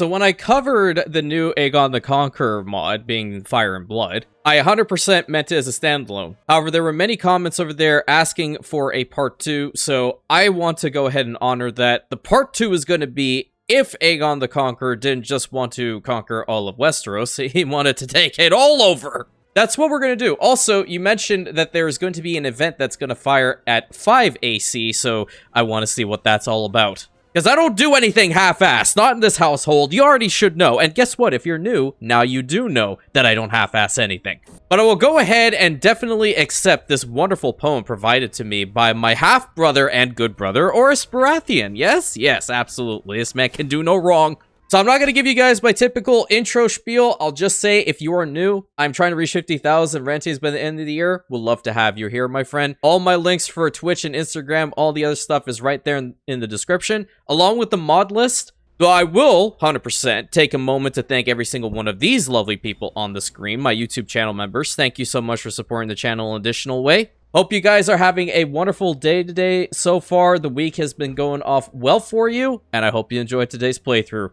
So when I covered the new Aegon the Conqueror mod being Fire and Blood, I 100% meant it as a standalone. However, there were many comments over there asking for a part 2, so I want to go ahead and honor that. The part 2 is going to be if Aegon the Conqueror didn't just want to conquer all of Westeros, he wanted to take it all over. That's what we're going to do. Also, you mentioned that there is going to be an event that's going to fire at 5 AC, so I want to see what that's all about. Because I don't do anything half-assed, not in this household. You already should know. And guess what? If you're new, now you do know that I don't half-ass anything. But I will go ahead and definitely accept this wonderful poem provided to me by my half-brother and good brother, Orys Baratheon. Yes, yes, absolutely. This man can do no wrong. So I'm not going to give you guys my typical intro spiel. I'll just say, if you are new, I'm trying to reach 50,000 Rantius by the end of the year. We'll love to have you here, my friend. All my links for Twitch and Instagram, all the other stuff is right there in the description, along with the mod list. Though I will, 100%, take a moment to thank every single one of these lovely people on the screen, my YouTube channel members. Thank you so much for supporting the channel in an additional way. Hope you guys are having a wonderful day today. So far, the week has been going off well for you, and I hope you enjoyed today's playthrough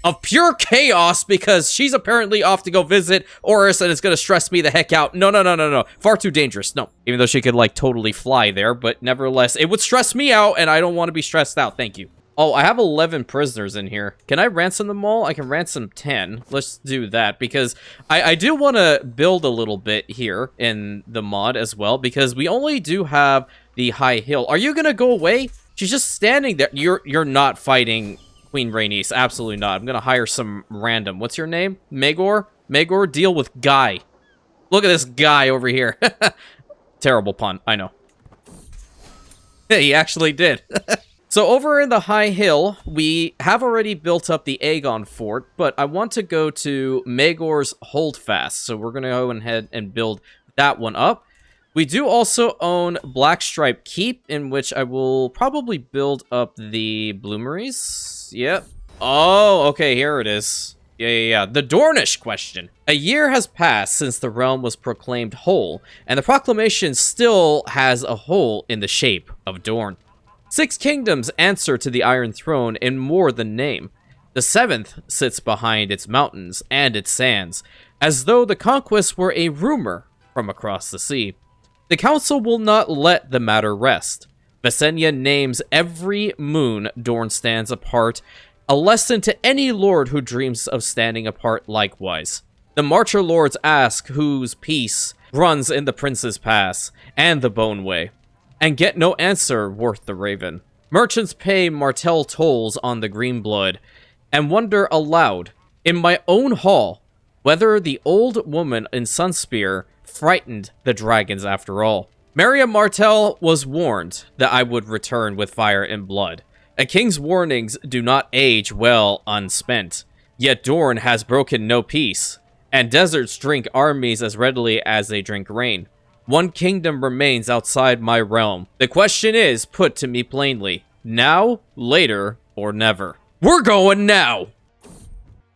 of pure chaos, because she's apparently off to go visit Orys, and it's gonna stress me the heck out. No. Far too dangerous. No. Even though she could, like, totally fly there, but nevertheless, it would stress me out, and I don't want to be stressed out. Thank you. Oh, I have 11 prisoners in here. Can I ransom them all? I can ransom 10. Let's do that, because I do want to build a little bit here in the mod as well, because we only do have the high hill. Are you gonna go away? She's just standing there. You're not fighting Queen Rhaenys, absolutely not. I'm gonna hire some random. What's your name? Maegor? Maegor, deal with Guy. Look at this guy over here. Terrible pun, I know. He actually did. So over in the high hill, we have already built up the Aegon fort, but I want to go to Maegor's Holdfast. So we're gonna go ahead and build that one up. We do also own Blackstripe Keep, in which I will probably build up the Bloomeries. Yep. Oh, okay, here it is. Yeah. The Dornish question. A year has passed since the realm was proclaimed whole, and the proclamation still has a hole in the shape of Dorne. 6 kingdoms answer to the Iron Throne in more than name. The 7th sits behind its mountains and its sands, as though the conquests were a rumor from across the sea. The council will not let the matter rest. Visenya names every moon Dorne stands apart, a lesson to any lord who dreams of standing apart likewise. The Marcher Lords ask whose peace runs in the Prince's Pass and the Bone Way, and get no answer worth the raven. Merchants pay Martell tolls on the green blood, and wonder aloud, in my own hall, whether the old woman in Sunspear frightened the dragons after all. Miriam Martell was warned that I would return with fire and blood. A king's warnings do not age well unspent, yet Dorne has broken no peace, and deserts drink armies as readily as they drink rain. One kingdom remains outside my realm. The question is put to me plainly, now, later, or never. We're going now!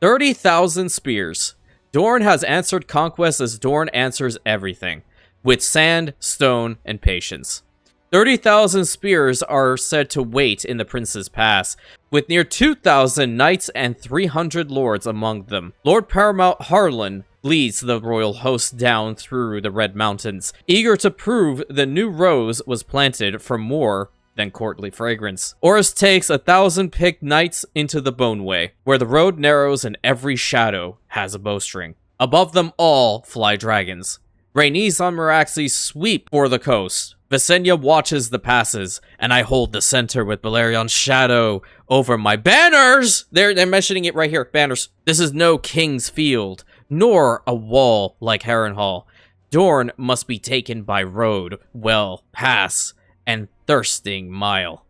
30,000 spears. Dorne has answered conquest as Dorne answers everything, with sand, stone, and patience. 30,000 spears are said to wait in the Prince's Pass, with near 2,000 knights and 300 lords among them. Lord Paramount Harlan leads the royal host down through the Red Mountains, eager to prove the new rose was planted for more than courtly fragrance. Orys takes 1,000 picked knights into the Bone Way, where the road narrows and every shadow has a bowstring. Above them all fly dragons. Rhaenys on Meraxes sweep for the coast. Visenya watches the passes, and I hold the center with Balerion's shadow over my banners! They're mentioning it right here, banners. This is no king's field, nor a wall like Harrenhal. Dorne must be taken by road, well, pass, and thirsting mile.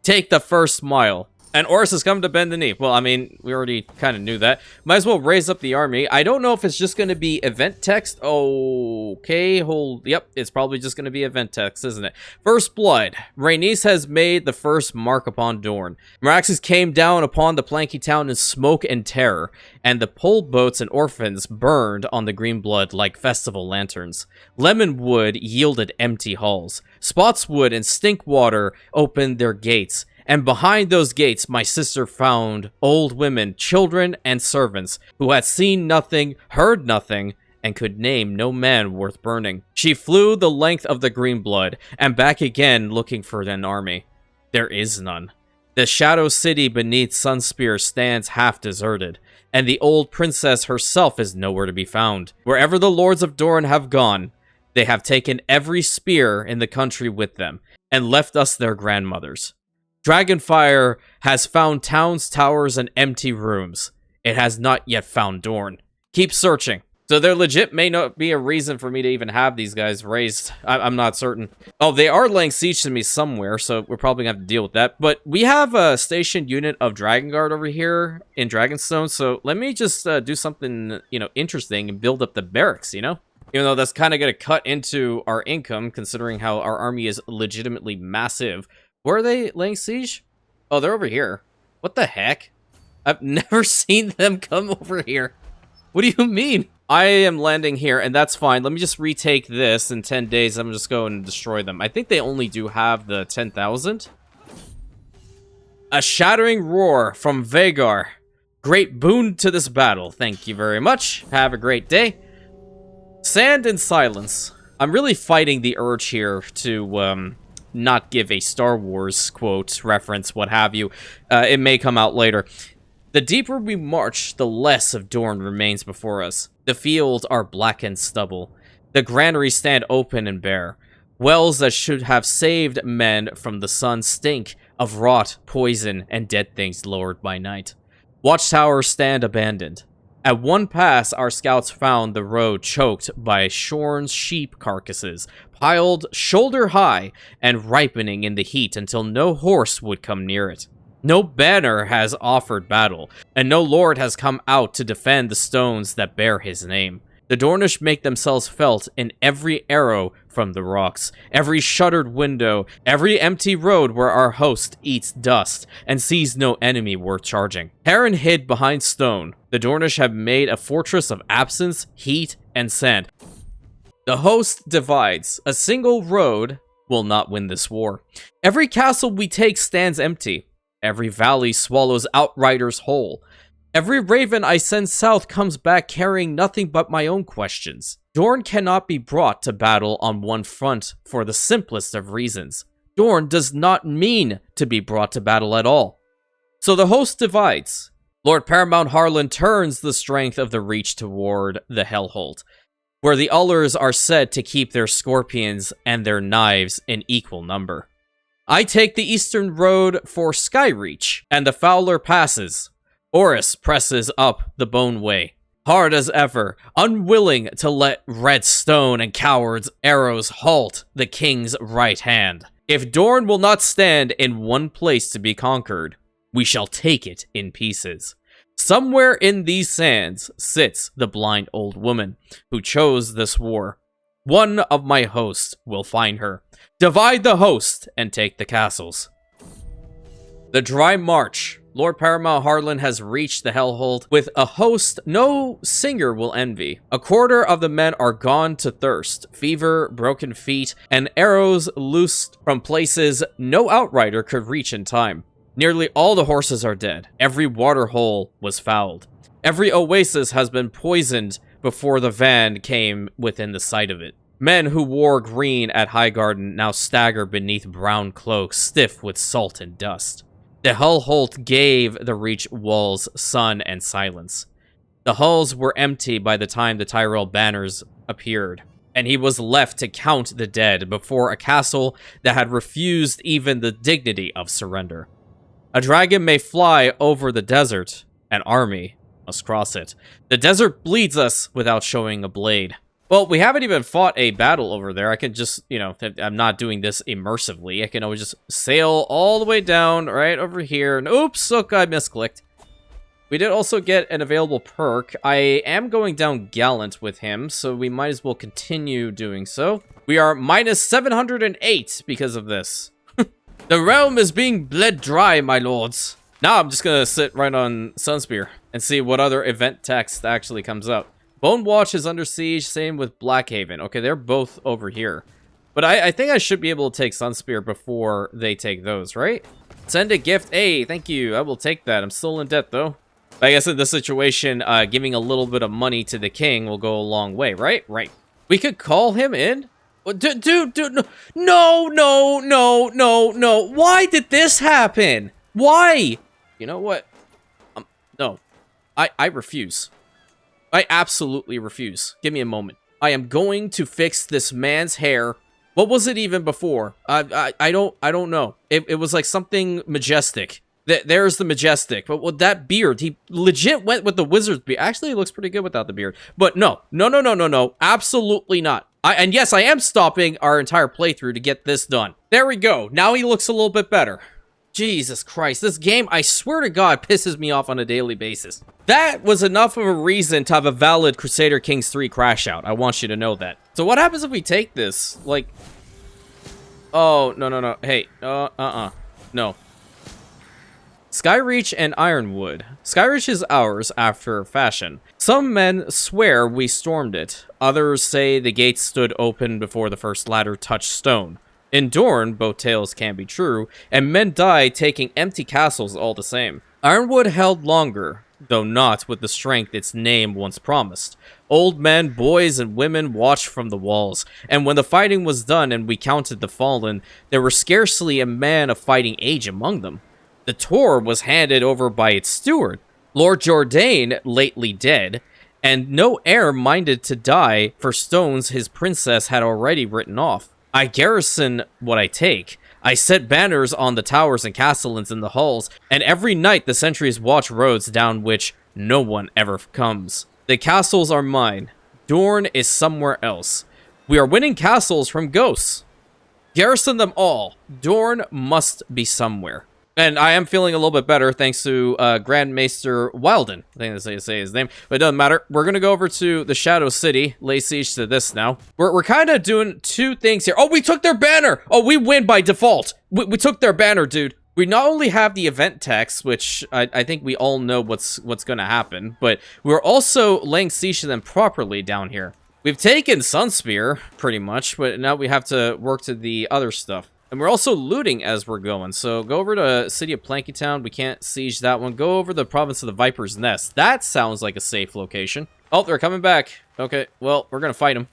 Take the first mile. And Orys has come to bend the knee. Well, I mean, we already kind of knew that. Might as well raise up the army. I don't know if it's just going to be event text. Okay, hold. Yep, it's probably just going to be event text, isn't it? First blood. Rhaenys has made the first mark upon Dorne. Meraxes came down upon the planky town in smoke and terror, and the pole boats and orphans burned on the green blood like festival lanterns. Lemonwood yielded empty halls. Spotswood and Stinkwater opened their gates, And behind those gates, my sister found old women, children, and servants who had seen nothing, heard nothing, and could name no man worth burning. She flew the length of the green blood, and back again looking for an army. There is none. The Shadow City beneath Sunspear stands half deserted, and the old princess herself is nowhere to be found. Wherever the lords of Dorne have gone, they have taken every spear in the country with them, and left us their grandmothers. Dragonfire has found towns, towers, and empty rooms. It has not yet found Dorne. Keep searching. So there legit may not be a reason for me to even have these guys raised. I'm not certain. Oh, they are laying siege to me somewhere, so we're probably going to have to deal with that. But we have a stationed unit of Dragon Guard over here in Dragonstone, so let me just do something, interesting and build up the barracks, Even though that's kind of going to cut into our income, considering how our army is legitimately massive. Where are they laying siege? Oh, they're over here. What the heck? I've never seen them come over here. What do you mean? I am landing here, and that's fine. Let me just retake this. In 10 days, I'm just going to destroy them. I think they only do have the 10,000. A shattering roar from Vhagar. Great boon to this battle. Thank you very much. Have a great day. Sand and silence. I'm really fighting the urge here to not give a Star Wars quote, reference, what have you. It may come out later. The deeper we march, the less of Dorne remains before us. The fields are blackened stubble. The granaries stand open and bare. Wells that should have saved men from the sun stink of rot, poison, and dead things lowered by night. Watchtowers stand abandoned. At one pass, our scouts found the road choked by shorn sheep carcasses, piled shoulder high and ripening in the heat until no horse would come near it. No banner has offered battle, and no lord has come out to defend the stones that bear his name. The Dornish make themselves felt in every arrow from the rocks, every shuttered window, every empty road where our host eats dust and sees no enemy worth charging. Heron hid behind stone. The Dornish have made a fortress of absence, heat, and sand. The host divides. A single road will not win this war. Every castle we take stands empty. Every valley swallows outriders whole. Every raven I send south comes back carrying nothing but my own questions. Dorne cannot be brought to battle on one front for the simplest of reasons. Dorne does not mean to be brought to battle at all. So the host divides. Lord Paramount Harlan turns the strength of the Reach toward the Hellholt, where the Ullers are said to keep their scorpions and their knives in equal number. I take the eastern road for Skyreach, and the Fowler passes. Oris presses up the Bone Way, hard as ever, unwilling to let red stone and cowards' arrows halt the king's right hand. If Dorne will not stand in one place to be conquered, we shall take it in pieces. Somewhere in these sands sits the blind old woman who chose this war. One of my hosts will find her. Divide the host and take the castles. The Dry March. Lord Paramount Harlan has reached the Hellholt with a host no singer will envy. A quarter of the men are gone to thirst, fever, broken feet, and arrows loosed from places no outrider could reach in time. Nearly all the horses are dead. Every water hole was fouled. Every oasis has been poisoned before the van came within the sight of it. Men who wore green at Highgarden now stagger beneath brown cloaks, stiff with salt and dust. The Hellholt gave the Reach walls sun and silence. The halls were empty by the time the Tyrell banners appeared, and he was left to count the dead before a castle that had refused even the dignity of surrender. A dragon may fly over the desert, an army must cross it. The desert bleeds us without showing a blade. Well, we haven't even fought a battle over there. I can just, I'm not doing this immersively. I can always just sail all the way down right over here. And oops, look, I misclicked. We did also get an available perk. I am going down Gallant with him, so we might as well continue doing so. We are minus 708 because of this. The realm is being bled dry, my lords. Now I'm just going to sit right on Sunspear and see what other event text actually comes up. Bone Watch is under siege, same with Blackhaven. Okay, they're both over here. But I think I should be able to take Sunspear before they take those, right? Send a gift. Hey, thank you. I will take that. I'm still in debt, though. I guess in this situation, giving a little bit of money to the king will go a long way, right? Right. We could call him in? Dude, no. Why did this happen? Why? You know what? No. I refuse. I absolutely refuse. Give me a moment. I am going to fix this man's hair. What was it even before? I don't know. It was like something majestic. There's the majestic. But with that beard, he legit went with the wizard's beard. Actually, he looks pretty good without the beard. But no. Absolutely not. And yes, I am stopping our entire playthrough to get this done. There we go. Now he looks a little bit better. Jesus Christ, this game, I swear to God, pisses me off on a daily basis. That was enough of a reason to have a valid Crusader Kings III crash out. I want you to know that. So what happens if we take this? Like, oh, no. Hey, no. Skyreach and Ironwood. Skyreach is ours after fashion. Some men swear we stormed it. Others say the gates stood open before the first ladder touched stone. In Dorne, both tales can be true, and men died taking empty castles all the same. Ironwood held longer, though not with the strength its name once promised. Old men, boys, and women watched from the walls, and when the fighting was done and we counted the fallen, there were scarcely a man of fighting age among them. The Tor was handed over by its steward, Lord Jordain, lately dead, and no heir minded to die for stones his princess had already written off. I garrison what I take. I set banners on the towers and castellans in the halls, and every night the sentries watch roads down which no one ever comes. The castles are mine. Dorne is somewhere else. We are winning castles from ghosts. Garrison them all. Dorne must be somewhere. And I am feeling a little bit better thanks to Grand Maester Wilden. I think that's how you say his name, but it doesn't matter. We're going to go over to the Shadow City, lay siege to this now. We're kind of doing two things here. Oh, we took their banner! Oh, we win by default. We took their banner, dude. We not only have the event text, which I think we all know what's going to happen, but we're also laying siege to them properly down here. We've taken Sunspear, pretty much, but now we have to work to the other stuff. And we're also looting as we're going. So go over to City of Plankytown. We can't siege that one. Go over the Province of the Viper's Nest. That sounds like a safe location. Oh, they're coming back. Okay, well, we're going to fight them.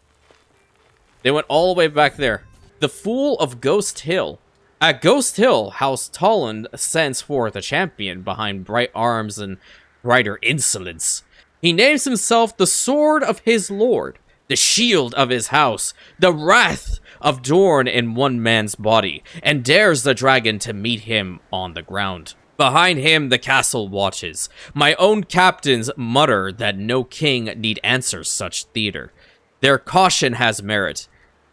They went all the way back there. The Fool of Ghost Hill. At Ghost Hill, House Tolland sends forth a champion behind bright arms and brighter insolence. He names himself the Sword of his Lord, the Shield of his house, the Wrath of Dorne in one man's body, and dares the dragon to meet him on the ground. Behind him the castle watches. My own captains mutter that no king need answer such theater. Their caution has merit.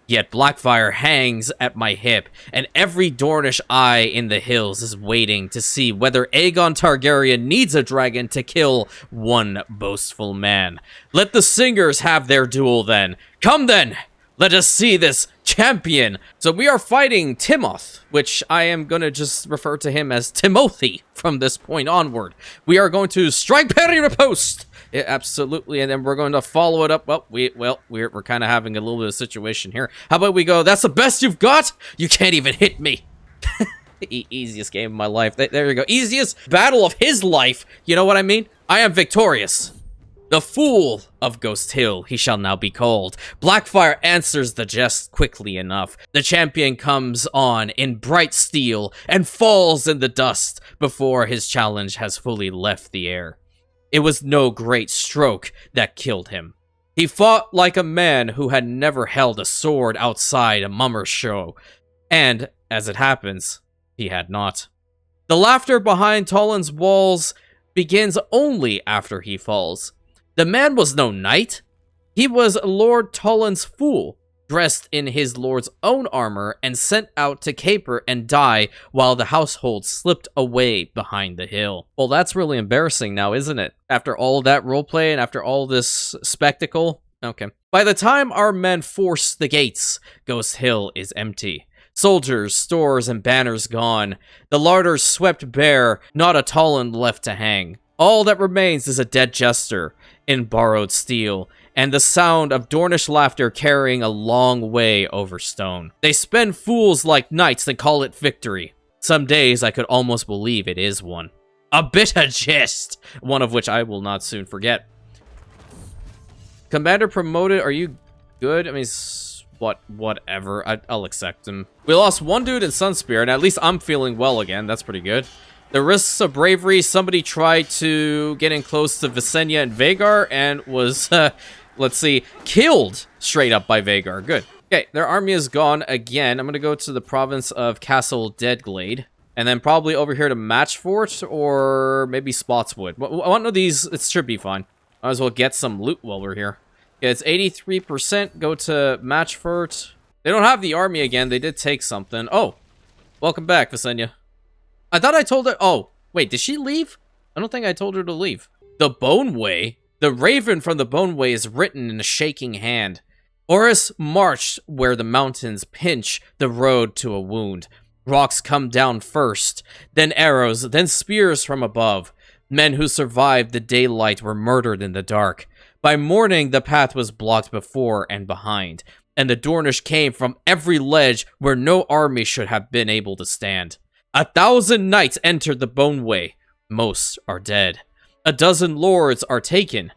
Yet Blackfire hangs at my hip, and every Dornish eye in the hills is waiting to see whether Aegon Targaryen needs a dragon to kill one boastful man. Let the singers have their duel then. Come then! Let us see this champion. So we are fighting Timoth, which I am going to just refer to him as Timothy from this point onward. We are going to strike parry riposte. Yeah, absolutely, and then we're going to follow it up. Well, we're kind of having a little bit of situation here. How about we go, that's the best you've got? You can't even hit me. Easiest game of my life. There you go. Easiest battle of his life. You know what I mean? I am victorious. The Fool of Ghost Hill, he shall now be called. Blackfire answers the jest quickly enough. The champion comes on in bright steel and falls in the dust before his challenge has fully left the air. It was no great stroke that killed him. He fought like a man who had never held a sword outside a mummer's show, and, as it happens, he had not. The laughter behind Tolland's walls begins only after he falls. The man was no knight. He was Lord Tolland's fool, dressed in his lord's own armor and sent out to caper and die while the household slipped away behind the hill. Well, that's really embarrassing now, isn't it? After all that roleplay and after all this spectacle? Okay. By the time our men force the gates, Ghost Hill is empty. Soldiers, stores, and banners gone. The larders swept bare, not a Tolland left to hang. All that remains is a dead jester in borrowed steel, and the sound of Dornish laughter carrying a long way over stone. They spend fools like knights and call it victory. Some days I could almost believe it is one. A bitter jest, one of which I will not soon forget. Commander promoted, are you good? I mean, whatever. I'll accept him. We lost one dude in Sunspear, and at least I'm feeling well again. That's pretty good. The risks of bravery, somebody tried to get in close to Visenya and Vhagar, and was, let's see, killed straight up by Vhagar. Good. Okay, their army is gone again. I'm going to go to the province of Castle Deadglade. And then probably over here to Matchfort, or maybe Spotswood. One of these, it should be fine. Might as well get some loot while we're here. Yeah, it's 83%. Go to Matchfort. They don't have the army again. They did take something. Oh, welcome back, Visenya. I thought I told her... Oh, wait, did she leave? I don't think I told her to leave. The Boneway? The raven from the Boneway is written in a shaking hand. Horus marched where the mountains pinch the road to a wound. Rocks come down first, then arrows, then spears from above. Men who survived the daylight were murdered in the dark. By morning, the path was blocked before and behind, and the Dornish came from every ledge where no army should have been able to stand. 1,000 knights entered the Boneway. Most are dead. 12 lords are taken.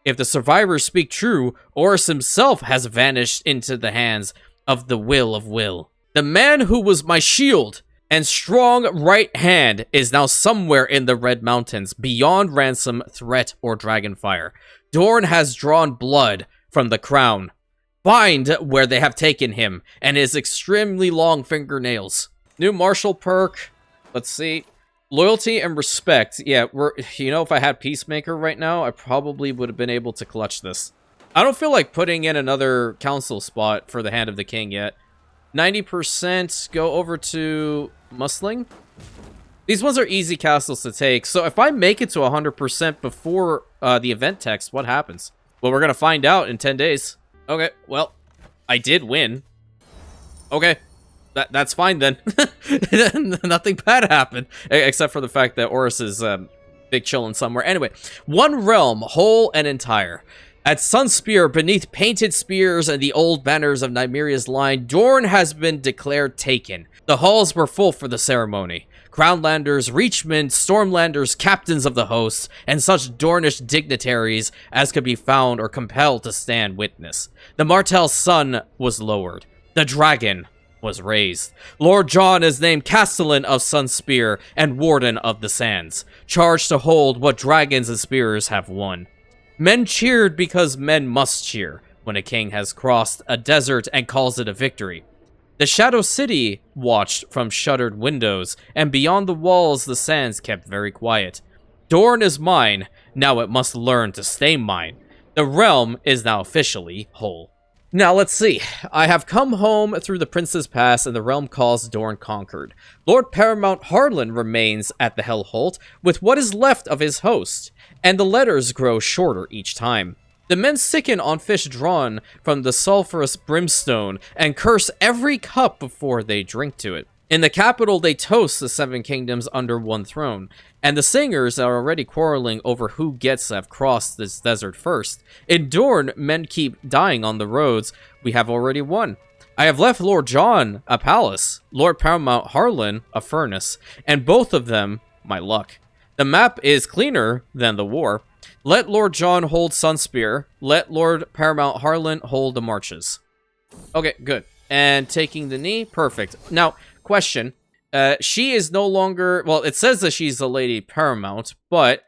If the survivors speak true, Horus himself has vanished into the hands of the Will of Will. The man who was my shield and strong right hand is now somewhere in the Red Mountains, beyond ransom, threat, or dragonfire. Dorne has drawn blood from the crown. Find where they have taken him, and his extremely long fingernails. New martial perk. Let's see. Loyalty and respect. Yeah, if I had Peacemaker right now, I probably would have been able to clutch this. I don't feel like putting in another council spot for the Hand of the King yet. 90%, go over to Musling. These ones are easy castles to take, so if I make it to 100% before the event text, what happens? Well, we're going to find out in 10 days. Okay, well, I did win. Okay, that's fine then. Nothing bad happened, except for the fact that Horus is big chillin' somewhere. Anyway, one realm, whole and entire. At Sunspear, beneath painted spears and the old banners of Nymeria's line, Dorne has been declared taken. The halls were full for the ceremony. Crownlanders, Reachmen, Stormlanders, captains of the hosts, and such Dornish dignitaries as could be found or compelled to stand witness. The Martell's sun was lowered. The dragon was raised. Lord Jon is named Castellan of Sunspear and Warden of the Sands, charged to hold what dragons and spears have won. Men cheered because men must cheer when a king has crossed a desert and calls it a victory. The Shadow City watched from shuttered windows, and beyond the walls the sands kept very quiet. Dorne is mine, now it must learn to stay mine. The realm is now officially whole. Now let's see. I have come home through the Prince's Pass, and the realm calls Dorne conquered. Lord Paramount Harlan remains at the Hellholt with what is left of his host, and the letters grow shorter each time. The men sicken on fish drawn from the sulphurous brimstone and curse every cup before they drink to it. In the capital, they toast the 7 kingdoms under one throne, and the singers are already quarreling over who gets to have crossed this desert first. In Dorne, men keep dying on the roads. We have already won. I have left Lord Jon a palace, Lord Paramount Harlan a furnace, and both of them my luck. The map is cleaner than the war. Let Lord Jon hold Sunspear. Let Lord Paramount Harlan hold the marches. Okay, good. And taking the knee, perfect. Now, question. She is no longer... Well, it says that she's the Lady Paramount, but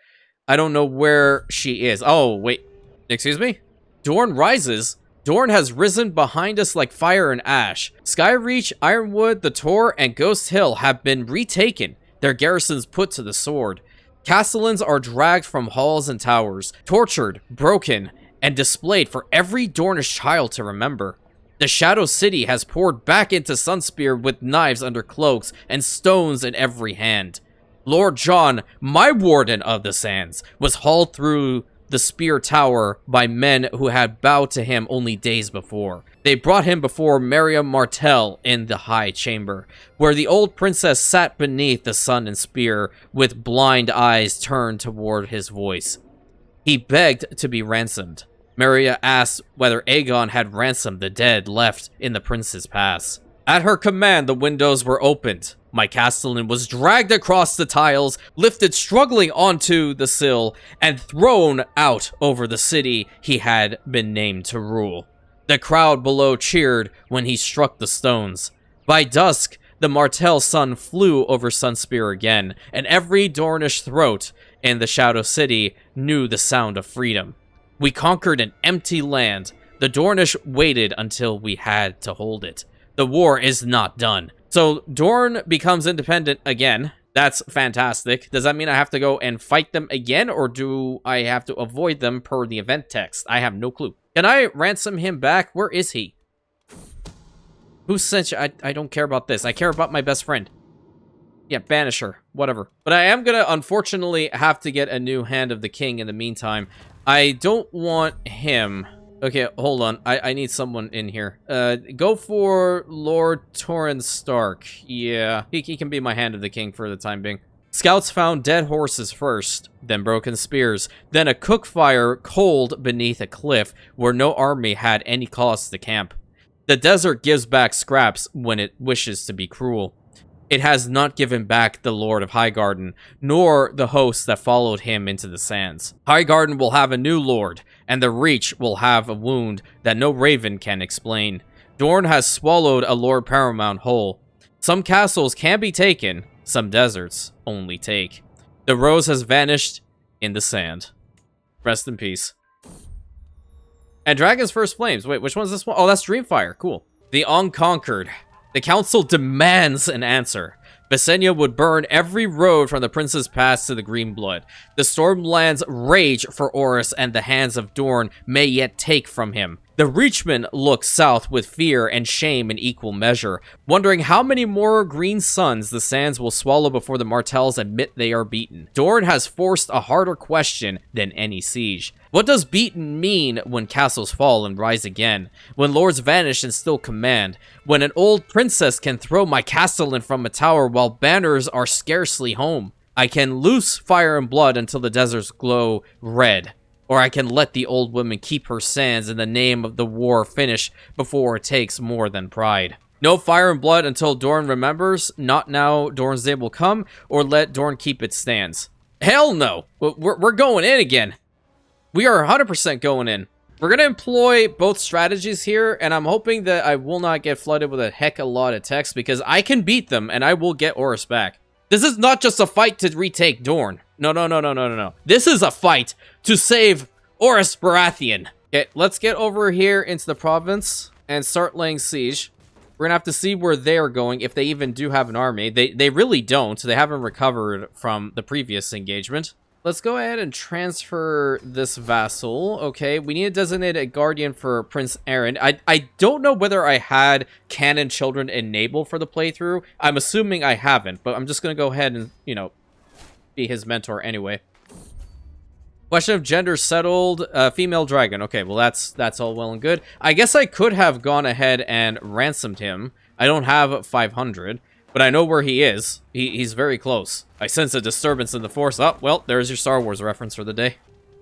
I don't know where she is. Oh, wait. Excuse me? Dorne rises. Dorne has risen behind us like fire and ash. Skyreach, Ironwood, the Tor, and Ghost Hill have been retaken. Their garrisons put to the sword. Castellans are dragged from halls and towers, tortured, broken, and displayed for every Dornish child to remember. The Shadow City has poured back into Sunspear with knives under cloaks and stones in every hand. Lord Jon, my Warden of the Sands, was hauled through the Spear Tower by men who had bowed to him only days before. They brought him before Maria Martell in the High Chamber, where the old princess sat beneath the sun and spear, with blind eyes turned toward his voice. He begged to be ransomed. Maria asked whether Aegon had ransomed the dead left in the Prince's Pass. At her command, the windows were opened. My castellan was dragged across the tiles, lifted struggling onto the sill, and thrown out over the city he had been named to rule. The crowd below cheered when he struck the stones. By dusk, the Martell sun flew over Sunspear again, and every Dornish throat in the Shadow City knew the sound of freedom. We conquered an empty land. The Dornish waited until we had to hold it. The war is not done. So Dorne becomes independent again. That's fantastic. Does that mean I have to go and fight them again, or do I have to avoid them per the event text? I have no clue. Can I ransom him back? Where is he? Who sent you? I don't care about this. I care about my best friend. Yeah, banish her. Whatever. But I am gonna, unfortunately, have to get a new Hand of the King in the meantime. I don't want him. Okay, hold on. I need someone in here. Go for Lord Torrhen Stark. Yeah, he can be my Hand of the King for the time being. Scouts found dead horses first, then broken spears, then a cook fire cold beneath a cliff where no army had any cause to camp. The desert gives back scraps when it wishes to be cruel. It has not given back the Lord of Highgarden, nor the hosts that followed him into the sands. Highgarden will have a new lord, and the Reach will have a wound that no raven can explain. Dorne has swallowed a Lord Paramount whole. Some castles can be taken, some deserts only take. The rose has vanished in the sand. Rest in peace. And Dragon's First Flames. Wait, which one's this one? Oh, that's Dreamfire. Cool. The Unconquered. The council demands an answer. Visenya would burn every road from the Prince's Pass to the Greenblood. The Stormlands rage for Orys, and the hands of Dorne may yet take from him. The Reachmen look south with fear and shame in equal measure, wondering how many more green suns the sands will swallow before the Martells admit they are beaten. Dorne has forced a harder question than any siege. What does beaten mean when castles fall and rise again? When lords vanish and still command? When an old princess can throw my castellan from a tower while banners are scarcely home? I can loose fire and blood until the deserts glow red. Or I can let the old woman keep her sands in the name of the war finish before it takes more than pride. No fire and blood until Dorne remembers. Not now Dorne's day will come, or let Dorne keep its stands. Hell no! We're going in again. We are 100% going in. We're going to employ both strategies here, and I'm hoping that I will not get flooded with a heck of a lot of text, because I can beat them, and I will get Orys back. This is not just a fight to retake Dorne. No. This is a fight to save Orys Baratheon. Okay, let's get over here into the province and start laying siege. We're gonna have to see where they're going, if they even do have an army. They really don't. They haven't recovered from the previous engagement. Let's go ahead and transfer this vassal. Okay, we need to designate a guardian for Prince Aaron. I don't know whether I had canon children enabled for the playthrough. I'm assuming I haven't, but I'm just gonna go ahead and, you know, be his mentor anyway. Question of gender settled. Female dragon. Okay, well that's all well and good. I guess I could have gone ahead and ransomed him. I don't have 500. But I know where he is. He's very close. I sense a disturbance in the force. Oh, well, there's your Star Wars reference for the day.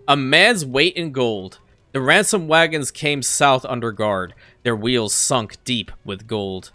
A man's weight in gold. The ransom wagons came south under guard, their wheels sunk deep with gold.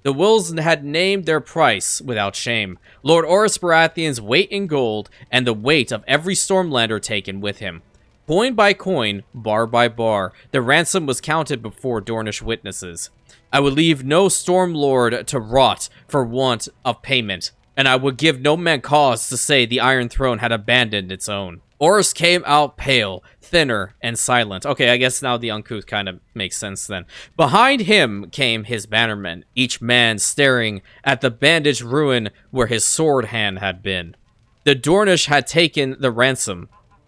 The Wills had named their price without shame. Lord Orys Baratheon's weight in gold, and the weight of every Stormlander taken with him. Coin by coin, bar by bar, the ransom was counted before Dornish witnesses. I would leave no Stormlord to rot for want of payment, and I would give no man cause to say the Iron Throne had abandoned its own. Orys came out pale, thinner, and silent. Okay, I guess now the uncouth kind of makes sense then. Behind him came his bannermen, each man staring at the bandaged ruin where his sword hand had been. The Dornish had taken the ransom,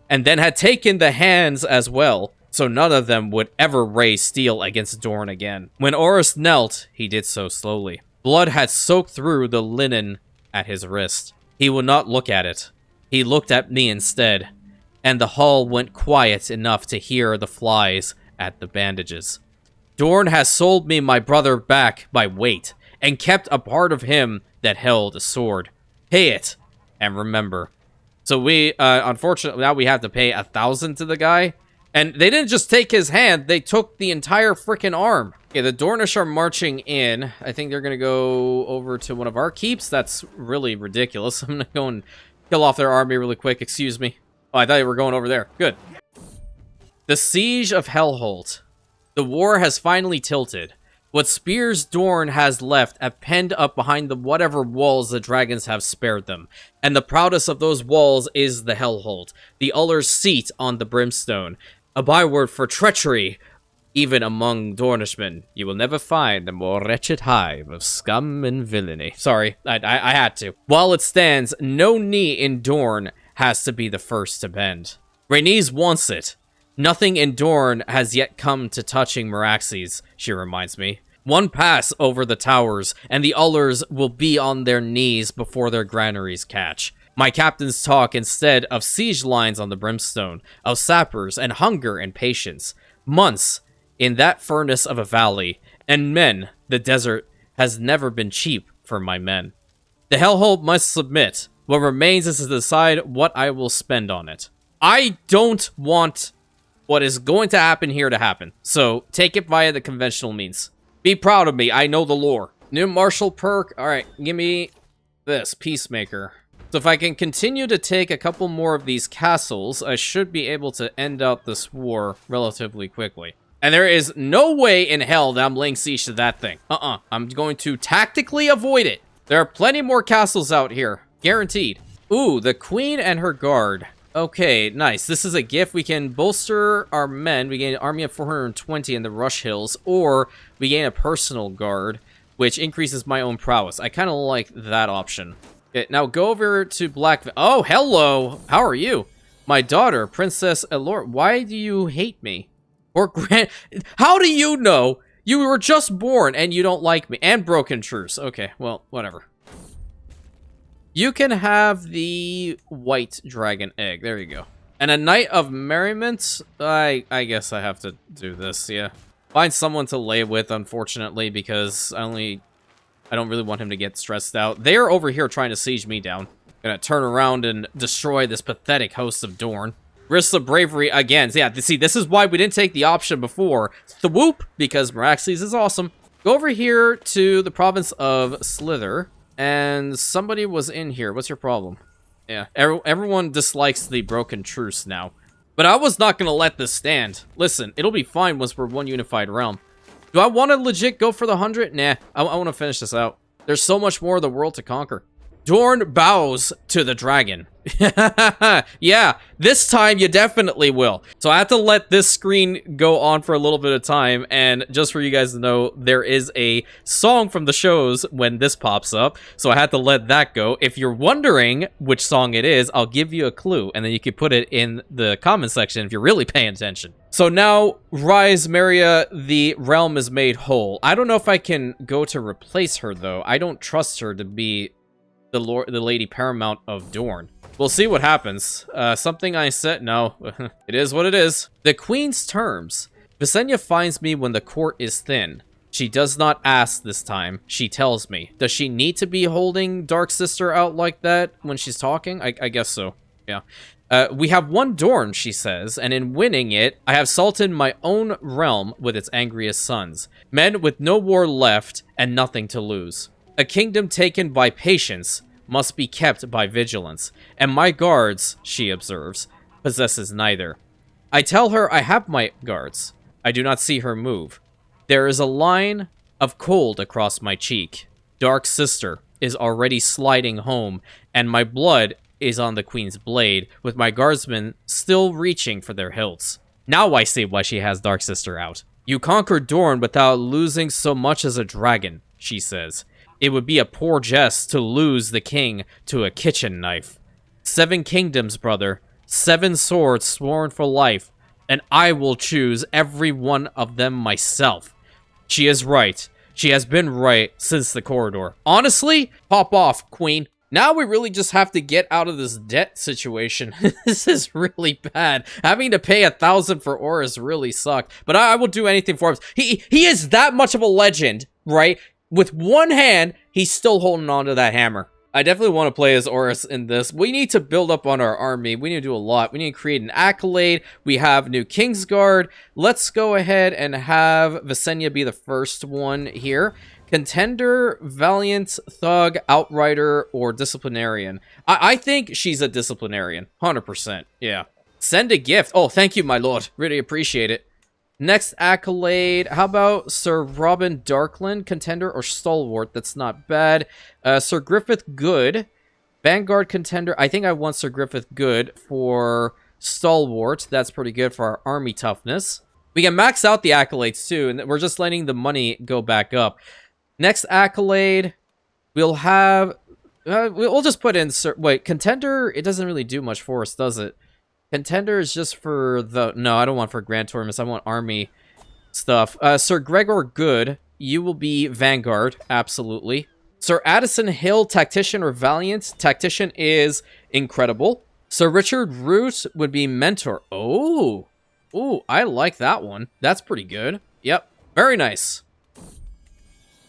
and then had taken the hands as well, so none of them would ever raise steel against Dorne again. When Orys knelt, he did so slowly. Blood had soaked through the linen at his wrist. He would not look at it. He looked at me instead, and the hall went quiet enough to hear the flies at the bandages. Dorne has sold me my brother back by weight, and kept a part of him that held a sword. Pay it, and remember. So we, unfortunately, now we have to pay 1,000 to the guy. And they didn't just take his hand, they took the entire freaking arm. Okay, the Dornish are marching in. I think they're going to go over to one of our keeps. That's really ridiculous. I'm going to go and kill off their army really quick. Excuse me. Oh, I thought you were going over there. Good. The Siege of Hellholt. The war has finally tilted. What spears Dorne has left have penned up behind the whatever walls the dragons have spared them. And the proudest of those walls is the Hellholt, the Uller's seat on the brimstone. A byword for treachery. Even among Dornishmen, you will never find a more wretched hive of scum and villainy. Sorry, I had to. While it stands, no knee in Dorne has to be the first to bend. Rhaenys wants it. Nothing in Dorne has yet come to touching Meraxes, she reminds me. One pass over the towers, and the Ullers will be on their knees before their granaries catch. My captains talk instead of siege lines on the brimstone, of sappers and hunger and patience. Months in that furnace of a valley, and men, the desert has never been cheap for my men. The Hellholt must submit. What remains is to decide what I will spend on it. I don't want what is going to happen here to happen, so take it via the conventional means. Be proud of me, I know the lore. New martial perk, alright, give me this, Peacemaker. So if I can continue to take a couple more of these castles, I should be able to end out this war relatively quickly. And there is no way in hell that I'm laying siege to that thing. I'm going to tactically avoid it. There are plenty more castles out here, guaranteed. Ooh, the Queen and her guard. Okay, nice. This is a gift. We can bolster our men. We gain an army of 420 in the Rush Hills, or we gain a personal guard, which increases my own prowess. I kind of like that option. Okay, now go over to Black... Oh, hello! How are you? My daughter, Princess Elor... Why do you hate me? Or How do you know? You were just born and you don't like me. And Broken Truce. Okay, well, whatever. You can have the white dragon egg. There you go. And a Night of Merriment. I guess I have to do this, yeah. Find someone to lay with, unfortunately, because I don't really want him to get stressed out. They're over here trying to siege me down. Gonna turn around and destroy this pathetic host of Dorne. Risk the bravery again. Yeah, see, this is why we didn't take the option before. The whoop, because Meraxes is awesome. Go over here to the province of Slither. And somebody was in here. What's your problem? Yeah, everyone dislikes the Broken Truce now. But I was not going to let this stand. Listen, it'll be fine once we're one unified realm. Do I want to legit go for the 100? Nah, I want to finish this out. There's so much more of the world to conquer. Dorne bows to the dragon. Yeah, this time you definitely will. So I have to let this screen go on for a little bit of time, and just for you guys to know, there is a song from the shows when this pops up, so I had to let that go. If you're wondering which song it is, I'll give you a clue, and then you can put it in the comment section if you're really paying attention. So now, Rise Maria, the realm is made whole. I don't know if I can go to replace her, though. I don't trust her to be the Lady Paramount of Dorne. We'll see what happens. Something I said... No. It is what it is. The Queen's terms. Visenya finds me when the court is thin. She does not ask this time. She tells me. Does she need to be holding Dark Sister out like that when she's talking? I guess so. Yeah. We have one Dorne, she says, and in winning it, I have sultaned my own realm with its angriest sons. Men with no war left and nothing to lose. A kingdom taken by patience must be kept by vigilance, and my guards, she observes, possesses neither. I tell her I have my guards. I do not see her move. There is a line of cold across my cheek. Dark Sister is already sliding home, and my blood is on the Queen's blade, with my guardsmen still reaching for their hilts. Now I see why she has Dark Sister out. You conquered Dorne without losing so much as a dragon, she says. It would be a poor jest to lose the king to a kitchen knife. 7 kingdoms, brother. 7 swords sworn for life. And I will choose every one of them myself. She is right. She has been right since the corridor. Honestly, pop off, Queen. Now we really just have to get out of this debt situation. This is really bad. Having to pay 1,000 for Oris really sucked. But I will do anything for him. He is that much of a legend, right? With one hand, he's still holding on to that hammer. I definitely want to play as Oris in this. We need to build up on our army. We need to do a lot. We need to create an accolade. We have new Kingsguard. Let's go ahead and have Visenya be the first one here. Contender, Valiant, Thug, Outrider, or Disciplinarian. I think she's a Disciplinarian. 100%. Yeah. Send a gift. Oh, thank you, my lord. Really appreciate it. Next accolade, how about Sir Robin Darkland, Contender or Stalwart? That's not bad. Sir Griffith Good, Vanguard Contender. I think I want Sir Griffith Good for Stalwart. That's pretty good for our army toughness. We can max out the accolades too, and we're just letting the money go back up. Next accolade, we'll have... we'll just put in... Wait, Contender, it doesn't really do much for us, does it? Contender is just for the... No, I don't want for Grand Tournaments. I want army stuff. Sir Gregor Good, you will be Vanguard. Absolutely. Sir Addison Hill, Tactician or Valiant. Tactician is incredible. Sir Richard Root would be Mentor. Oh. Ooh, I like that one. That's pretty good. Yep. Very nice.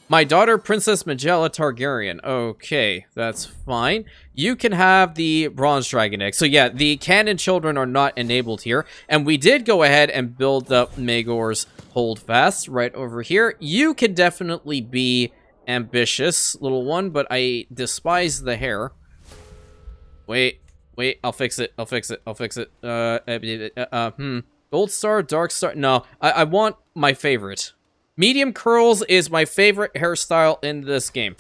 My daughter, Princess Magella Targaryen. Okay, that's fine. You can have the Bronze Dragon Egg. So yeah, the canon children are not enabled here. And we did go ahead and build up Maegor's Holdfast right over here. You can definitely be ambitious, little one, but I despise the hair. Wait, I'll fix it. Gold Star, Dark Star. No, I want my favorite. Medium curls is my favorite hairstyle in this game.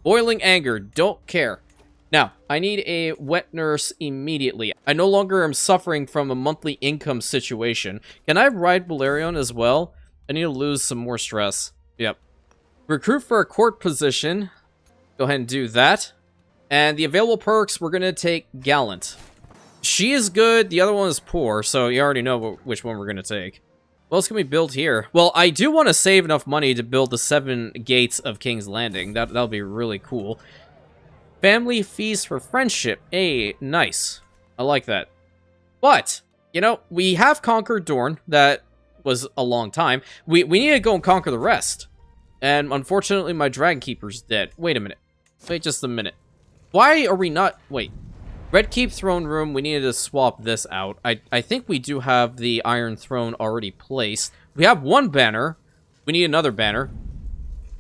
Boiling anger, don't care. Now, I need a wet nurse immediately. I no longer am suffering from a monthly income situation. Can I ride Balerion as well? I need to lose some more stress. Yep. Recruit for a court position. Go ahead and do that. And the available perks, we're going to take Gallant. She is good, the other one is poor, so you already know which one we're going to take. What else can we build here? Well, I do want to save enough money to build the 7 gates of King's Landing. That'll be really cool. Family Feast for Friendship. Hey, nice. I like that. But, you know, we have conquered Dorne. That was a long time. We need to go and conquer the rest. And unfortunately, my Dragon Keeper's dead. Wait a minute. Wait just a minute. Why are we not... Wait. Red Keep Throne Room, we needed to swap this out. I think we do have the Iron Throne already placed. We have one banner. We need another banner.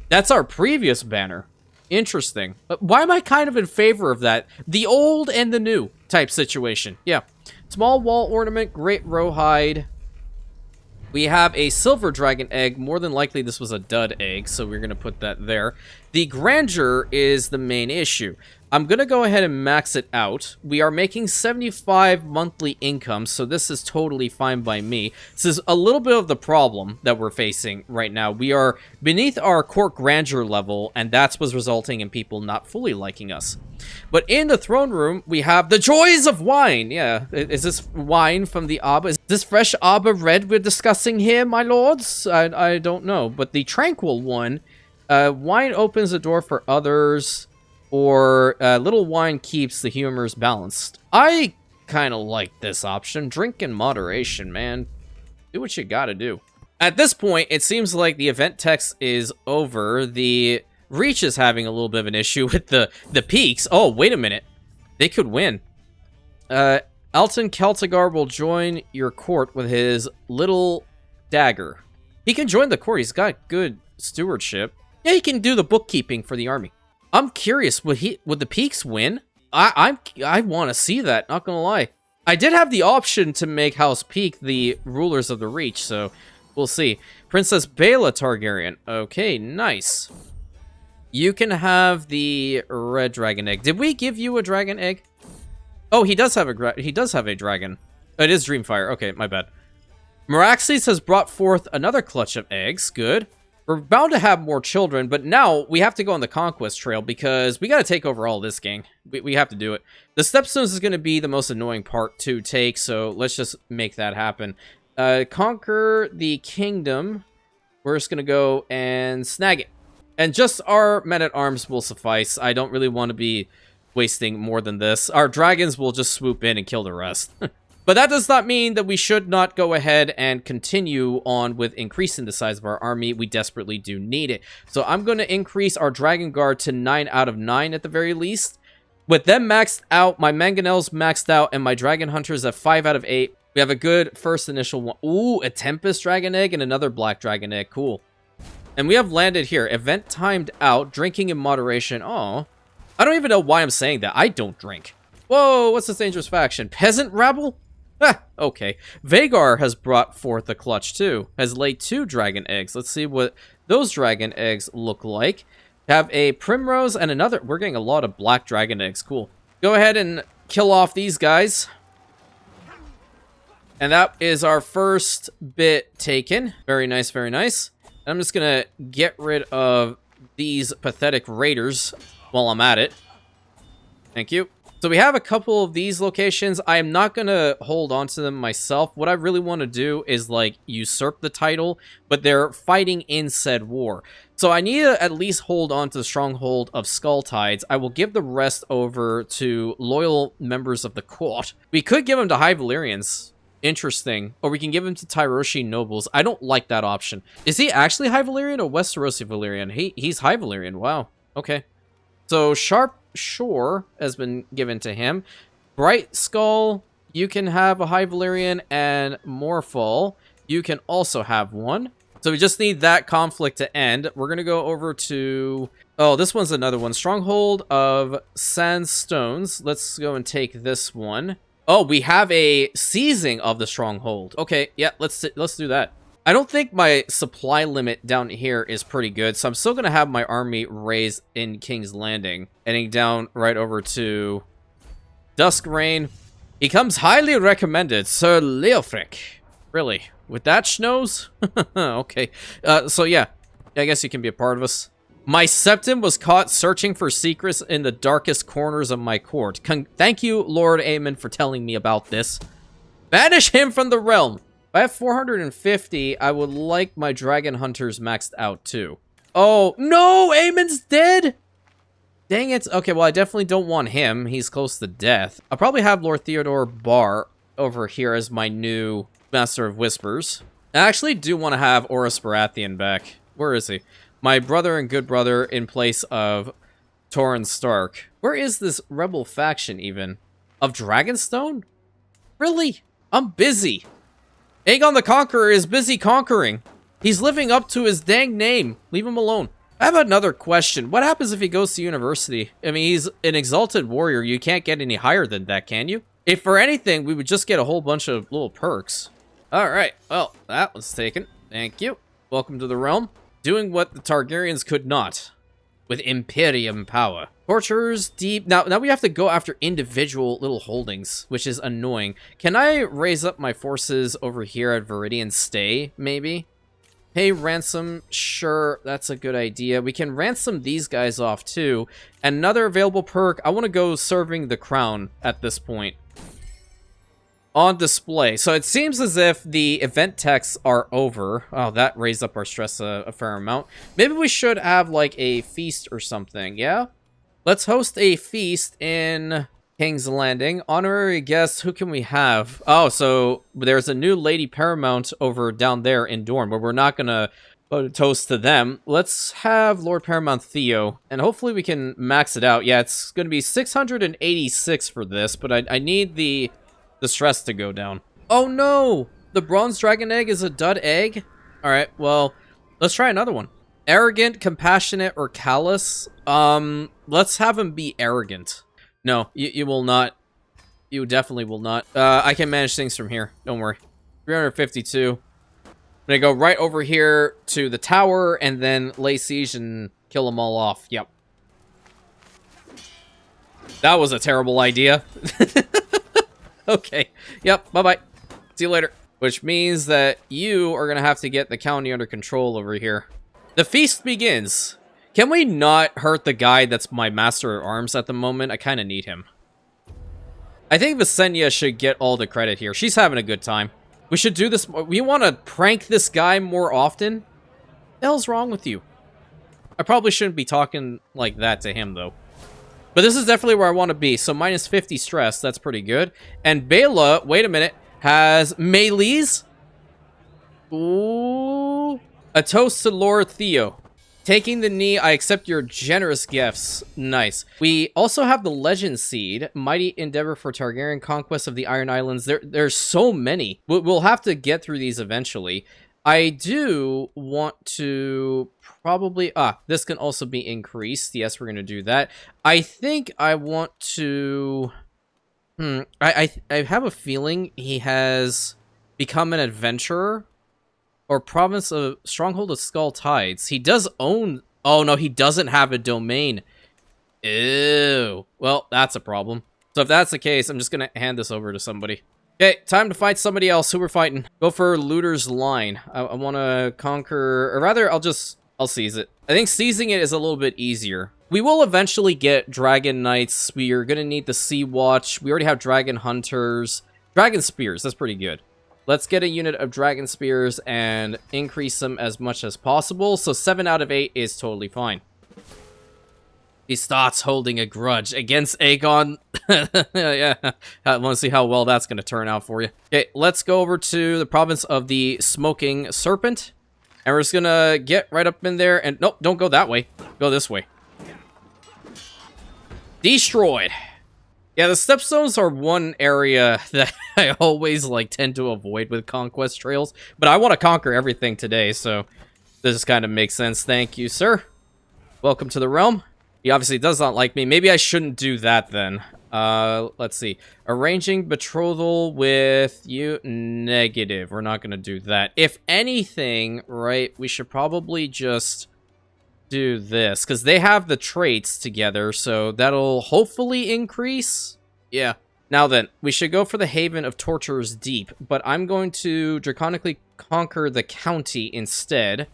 That's our previous banner. Interesting. Why am I kind of in favor of that? The old and the new type situation. Yeah. Small wall ornament, great rawhide. We have a silver dragon egg. More than likely this was a dud egg, so we're going to put that there. The grandeur is the main issue. I'm going to go ahead and max it out. We are making 75 monthly income, so this is totally fine by me. This is a little bit of the problem that we're facing right now. We are beneath our court grandeur level, and that's what's resulting in people not fully liking us. But in the throne room, we have the joys of wine. Yeah, is this wine from the Abba? Is this fresh Abba red we're discussing here, my lords? I don't know. But the tranquil one, wine opens the door for others, or little wine keeps the humors balanced. I kind of like this option. Drink in moderation, man. Do what you gotta do. At this point, it seems like the event text is over. The Reach is having a little bit of an issue with the peaks. Oh, wait a minute. They could win. Alton Celtigar will join your court with his little dagger. He can join the court. He's got good stewardship. Yeah, he can do the bookkeeping for the army. I'm curious, would the peaks win? I want to see that, not gonna lie. I did have the option to make House Peak the rulers of the Reach, so we'll see. Princess Baela Targaryen. Okay, nice. You can have the red dragon egg. Did we give you a dragon egg? Oh, he does have a dragon. It is Dreamfire. Okay, my bad. Meraxes has brought forth another clutch of eggs. Good. We're bound to have more children, but now we have to go on the Conquest trail because we got to take over all this, gang. We have to do it. The Stepstones is going to be the most annoying part to take, so let's just make that happen. Conquer the kingdom. We're just going to go and snag it. And just our men-at-arms will suffice. I don't really want to be wasting more than this. Our dragons will just swoop in and kill the rest. But that does not mean that we should not go ahead and continue on with increasing the size of our army. We desperately do need it. So I'm going to increase our Dragon Guard to 9 out of 9 at the very least. With them maxed out, my Mangonels maxed out, and my Dragon Hunters at 5 out of 8. We have a good first initial one. Ooh, a Tempest Dragon Egg and another Black Dragon Egg. Cool. And we have landed here. Event timed out. Drinking in moderation. Oh, I don't even know why I'm saying that. I don't drink. Whoa, what's this dangerous faction? Peasant Rabble? Ah, okay. Vagar has brought forth a clutch too. Has laid 2 dragon eggs. Let's see what those dragon eggs look like. Have a Primrose and another. We're getting a lot of black dragon eggs. Cool. Go ahead and kill off these guys. And that is our first bit taken. Very nice, very nice. I'm just gonna get rid of these pathetic raiders while I'm at it. Thank you. So we have a couple of these locations. I am not going to hold on to them myself. What I really want to do is, like, usurp the title, but they're fighting in said war. So I need to at least hold on to the stronghold of Skull Tides. I will give the rest over to loyal members of the court. We could give them to High Valyrians. Interesting. Or we can give him to Tyroshi nobles. I don't like that option. Is he actually High Valyrian or Westerosi Valyrian? He's High Valyrian. Wow. Okay. So Sharp Shore has been given to him. Bright Skull, you can have a High Valyrian, and Morphal, you can also have one. So we just need that conflict to end. We're going to go over to... Oh, this one's another one. Stronghold of Sandstones. Let's go and take this one. Oh, we have a seizing of the stronghold. Okay, yeah, let's do that. I don't think my supply limit down here is pretty good, so I'm still going to have my army raised in King's Landing. Heading down right over to Dusk Rain. He comes highly recommended, Sir Leofric. Really? With that schnoz? Okay. So yeah, I guess you can be a part of us. My Septim was caught searching for secrets in the darkest corners of my court. Thank you, Lord Aemon, for telling me about this. Banish him from the realm. If I have 450, I would like my Dragon Hunters maxed out too. Oh, no! Aemon's dead! Dang it. Okay, well, I definitely don't want him. He's close to death. I'll probably have Lord Theodore Barr over here as my new Master of Whispers. I actually do want to have Oris Baratheon back. Where is he? My brother and good brother in place of Torrhen Stark. Where is this rebel faction even? Of Dragonstone? Really? I'm busy. Aegon the Conqueror is busy conquering. He's living up to his dang name. Leave him alone. I have another question. What happens if he goes to university? I mean, he's an exalted warrior. You can't get any higher than that, can you? If for anything, we would just get a whole bunch of little perks. Alright, well, that was taken. Thank you. Welcome to the realm. Doing what the Targaryens could not. With Imperium power. Torturers, deep... Now we have to go after individual little holdings, which is annoying. Can I raise up my forces over here at Viridian Stay, maybe? Pay ransom, sure, that's a good idea. We can ransom these guys off, too. Another available perk, I want to go serving the crown at this point. On display. So it seems as if the event texts are over. Oh, that raised up our stress a fair amount. Maybe we should have, like, a feast or something, yeah? Let's host a feast in King's Landing. Honorary guests, who can we have? Oh, so there's a new Lady Paramount over down there in Dorne, but we're not gonna toast to them. Let's have Lord Paramount Theo, and hopefully we can max it out. Yeah, it's gonna be 686 for this, but I need the stress to go down. Oh no! The Bronze Dragon Egg is a dud egg? Alright, well, let's try another one. Arrogant, compassionate, or callous? Let's have him be arrogant. No, you will not. You definitely will not. I can manage things from here. Don't worry. 352. I'm gonna go right over here to the tower and then lay siege and kill them all off. Yep. That was a terrible idea. Okay. Yep. Bye-bye. See you later. Which means that you are going to have to get the county under control over here. The feast begins. Can we not hurt the guy that's my master at arms at the moment? I kind of need him. I think Visenya should get all the credit here. She's having a good time. We should do this. We want to prank this guy more often. What the hell's wrong with you? I probably shouldn't be talking like that to him, though. But this is definitely where I want to be. So minus 50 stress. That's pretty good. And Bela, wait a minute, has melees. Ooh. A toast to Lord Theo. Taking the knee, I accept your generous gifts. Nice. We also have the Legend Seed. Mighty endeavor for Targaryen conquest of the Iron Islands. There's so many. We'll have to get through these eventually. I do want to probably... this can also be increased. Yes, we're going to do that. I think I want to... I have a feeling he has become an adventurer. Or province of Stronghold of Skull Tides. He does own... Oh, no, he doesn't have a domain. Ew. Well, that's a problem. So if that's the case, I'm just going to hand this over to somebody. Okay, time to fight somebody else. Who we're fighting? Go for Looter's Line. I want to conquer... Or rather, I'll seize it. I think seizing it is a little bit easier. We will eventually get Dragon Knights. We are going to need the Sea Watch. We already have Dragon Hunters. Dragon Spears, that's pretty good. Let's get a unit of Dragon Spears and increase them as much as possible. So 7 out of 8 is totally fine. He starts holding a grudge against Aegon. Yeah, I want to see how well that's going to turn out for you. Okay, let's go over to the province of the Smoking Serpent. And we're just going to get right up in there. And nope, don't go that way. Go this way. Destroyed. Yeah, the Stepstones are one area that I always tend to avoid with conquest trails, but I want to conquer everything today, so this kind of makes sense. Thank you, sir. Welcome to the realm. He obviously does not like me. Maybe I shouldn't do that then. Let's see. Arranging betrothal with you. Negative. We're not going to do that. If anything, right, we should probably just do this, because they have the traits together, so that'll hopefully increase. Yeah. Now then, we should go for the Haven of Torturer's Deep, but I'm going to draconically conquer the county instead.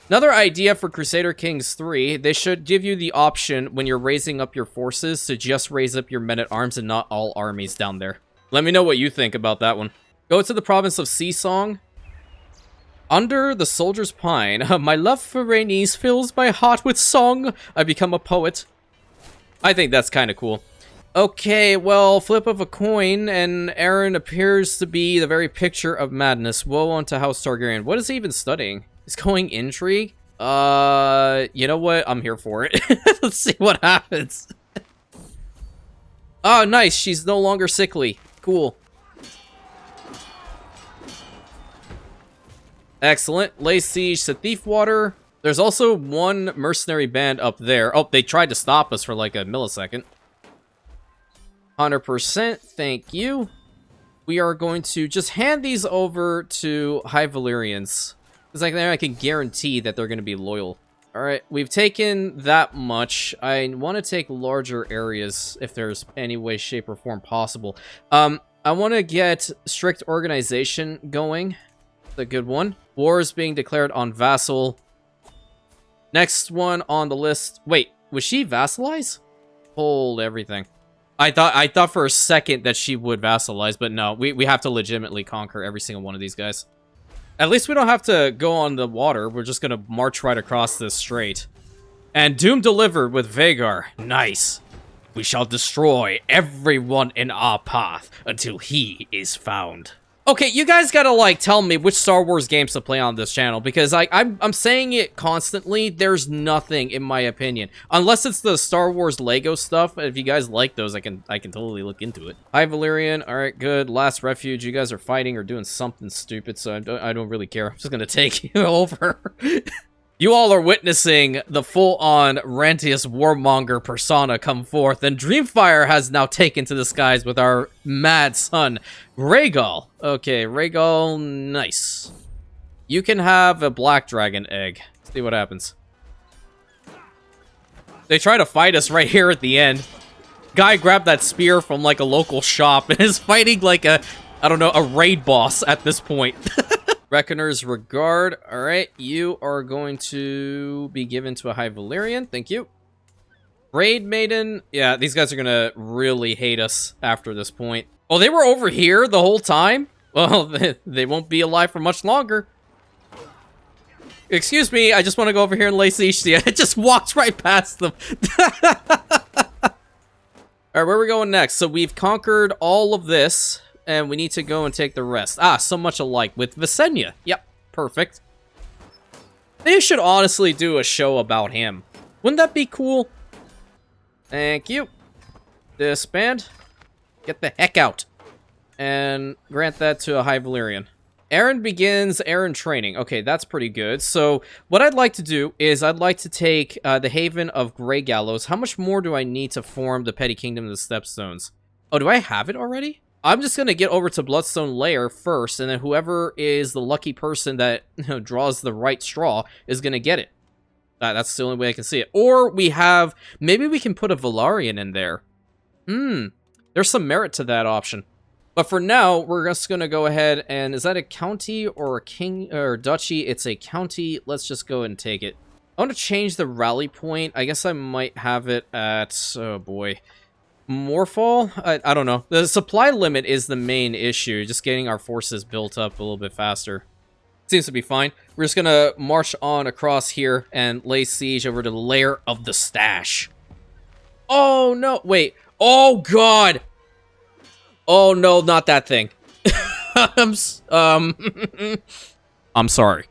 Another idea for Crusader Kings III, they should give you the option when you're raising up your forces to just raise up your men-at-arms and not all armies down there. Let me know what you think about that one. Go to the province of Seasong. Under the soldier's pine, my love for Rhaenys fills my heart with song. I become a poet. I think that's kind of cool. Okay, well, flip of a coin, and Aaron appears to be the very picture of madness. Woe unto House Targaryen. What is he even studying? He's going intrigue? You know what? I'm here for it. Let's see what happens. Oh, nice. She's no longer sickly. Cool. Excellent. Lay siege to Thiefwater. There's also one mercenary band up there. Oh, they tried to stop us for like a millisecond. 100%. Thank you. We are going to just hand these over to High Valyrians. Because I can guarantee that they're going to be loyal. Alright, we've taken that much. I want to take larger areas if there's any way, shape, or form possible. I want to get strict organization going. That's a good one. War is being declared on vassal. Next one on the list. Wait, was she vassalize? Hold everything. I thought for a second that she would vassalize, but no, we have to legitimately conquer every single one of these guys. At least we don't have to go on the water. We're just gonna march right across this strait. And Doom delivered with Vhagar. Nice. We shall destroy everyone in our path until he is found. Okay, you guys gotta, tell me which Star Wars games to play on this channel, because, I'm saying it constantly, there's nothing, in my opinion. Unless it's the Star Wars Lego stuff, if you guys like those, I can totally look into it. Hi, Valyrian. Alright, good. Last Refuge. You guys are fighting or doing something stupid, so I don't really care. I'm just gonna take you over. You all are witnessing the full-on Rantius warmonger persona come forth, and Dreamfire has now taken to the skies with our mad son, Rhaegal. Okay, Rhaegal, nice. You can have a black dragon egg. See what happens. They try to fight us right here at the end. Guy grabbed that spear from, a local shop and is fighting, I don't know, a raid boss at this point. Reckoner's Regard. Alright, you are going to be given to a High Valyrian. Thank you. Raid Maiden. Yeah, these guys are gonna really hate us after this point. Oh, they were over here the whole time? Well, they won't be alive for much longer. Excuse me, I just want to go over here and lay siege to you. It just walks right past them. All right, where are we going next? So we've conquered all of this, and we need to go and take the rest. Ah, so much alike with Visenya. Yep, perfect. They should honestly do a show about him. Wouldn't that be cool? Thank you. Disband. Get the heck out. And grant that to a High Valyrian. Aaron begins Aaron training. Okay, that's pretty good. So what I'd like to do is I'd like to take the Haven of Grey Gallows. How much more do I need to form the Petty Kingdom of the Stepstones? Oh, do I have it already? I'm just going to get over to Bloodstone Lair first, and then whoever is the lucky person that draws the right straw is going to get it. That's the only way I can see it. Or we have... Maybe we can put a Velaryon in there. There's some merit to that option. But for now, we're just going to go ahead and... Is that a county or a king or duchy? It's a county. Let's just go and take it. I want to change the rally point. I guess I might have it at... Oh, boy. Morefall? I don't know. The supply limit is the main issue. Just getting our forces built up a little bit faster. Seems to be fine. We're just going to march on across here and lay siege over to the Lair of the Stash. Oh, no. Wait. Oh, God. Oh, no, not that thing. I'm sorry.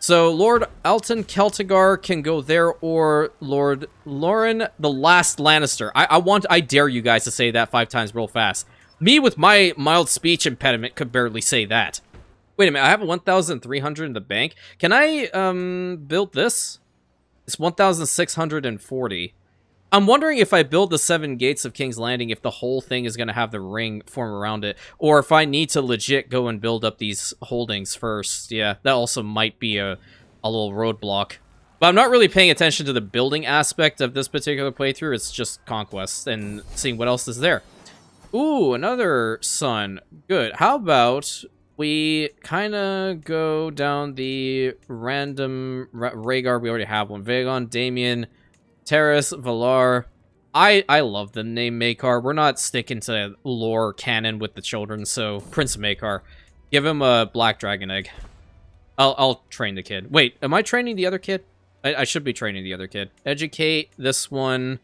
So, Lord Alton Celtigar can go there, or Lord Lauren the Last Lannister. I dare you guys to say that 5 times real fast. Me with my mild speech impediment could barely say that. Wait a minute, I have 1,300 in the bank. Can I, build this? It's 1,640. I'm wondering if I build the 7 Gates of King's Landing, if the whole thing is going to have the ring form around it, or if I need to legit go and build up these holdings first. Yeah, that also might be a little roadblock. But I'm not really paying attention to the building aspect of this particular playthrough. It's just Conquests and seeing what else is there. Ooh, another sun. Good. How about we kind of go down the random Rhaegar? We already have one. Vagon, Damien... Terrace, Valar. I love the name Maekar. We're not sticking to lore canon with the children, so Prince Maekar. Give him a black dragon egg. I'll train the kid. Wait, am I training the other kid? I should be training the other kid. Educate this one.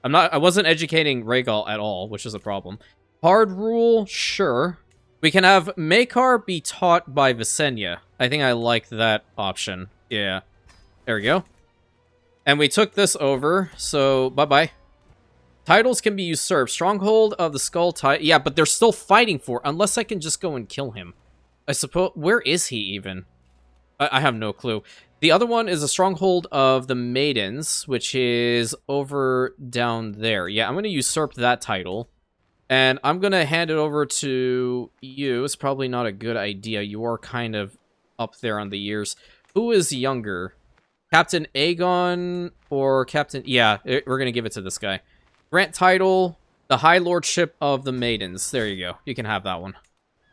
I wasn't educating Rhaegal at all, which is a problem. Hard rule, sure. We can have Maekar be taught by Visenya. I think I like that option. Yeah. There we go. And we took this over, so bye-bye. Titles can be usurped. Stronghold of the Skull title. Yeah, but they're still fighting for it, unless I can just go and kill him. I suppose... Where is he, even? I have no clue. The other one is a Stronghold of the Maidens, which is over down there. Yeah, I'm going to usurp that title. And I'm going to hand it over to you. It's probably not a good idea. You are kind of up there on the years. Who is younger? Captain Aegon or Captain... Yeah, we're going to give it to this guy. Grant title, the High Lordship of the Maidens. There you go. You can have that one.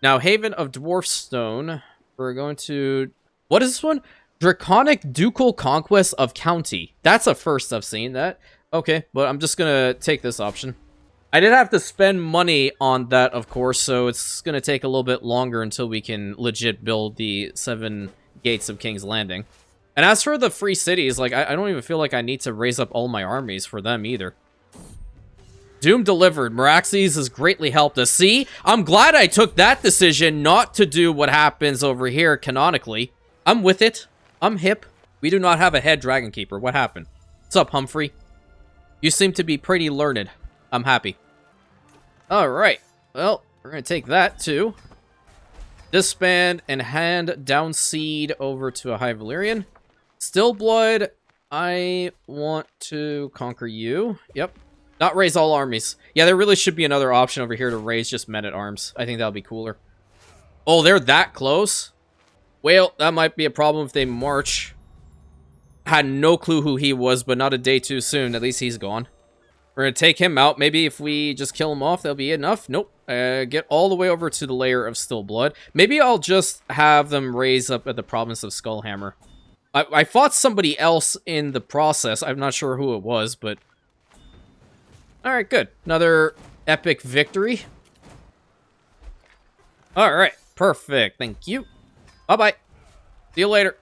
Now, Haven of Dwarfstone. We're going to... What is this one? Draconic Ducal Conquest of County. That's a first I've seen that. Okay, but I'm just going to take this option. I did have to spend money on that, of course, so it's going to take a little bit longer until we can legit build the 7 Gates of King's Landing. And as for the free cities, like, I don't even feel like I need to raise up all my armies for them either. Doom delivered. Meraxes has greatly helped us. See? I'm glad I took that decision not to do what happens over here canonically. I'm with it. I'm hip. We do not have a head Dragon Keeper. What happened? What's up, Humphrey? You seem to be pretty learned. I'm happy. Alright. Well, we're going to take that too. Disband and hand down seed over to a High Valyrian. Stillblood, I want to conquer you. Yep. Not raise all armies. Yeah, there really should be another option over here to raise just men-at-arms. I think that'll be cooler. Oh, they're that close? Well, that might be a problem if they march. Had no clue who he was, but not a day too soon. At least he's gone. We're going to take him out. Maybe if we just kill him off, that'll be enough. Nope. Get all the way over to the layer of Stillblood. Maybe I'll just have them raise up at the province of Skullhammer. I fought somebody else in the process. I'm not sure who it was, but... Alright, good. Another epic victory. Alright, perfect. Thank you. Bye-bye. See you later.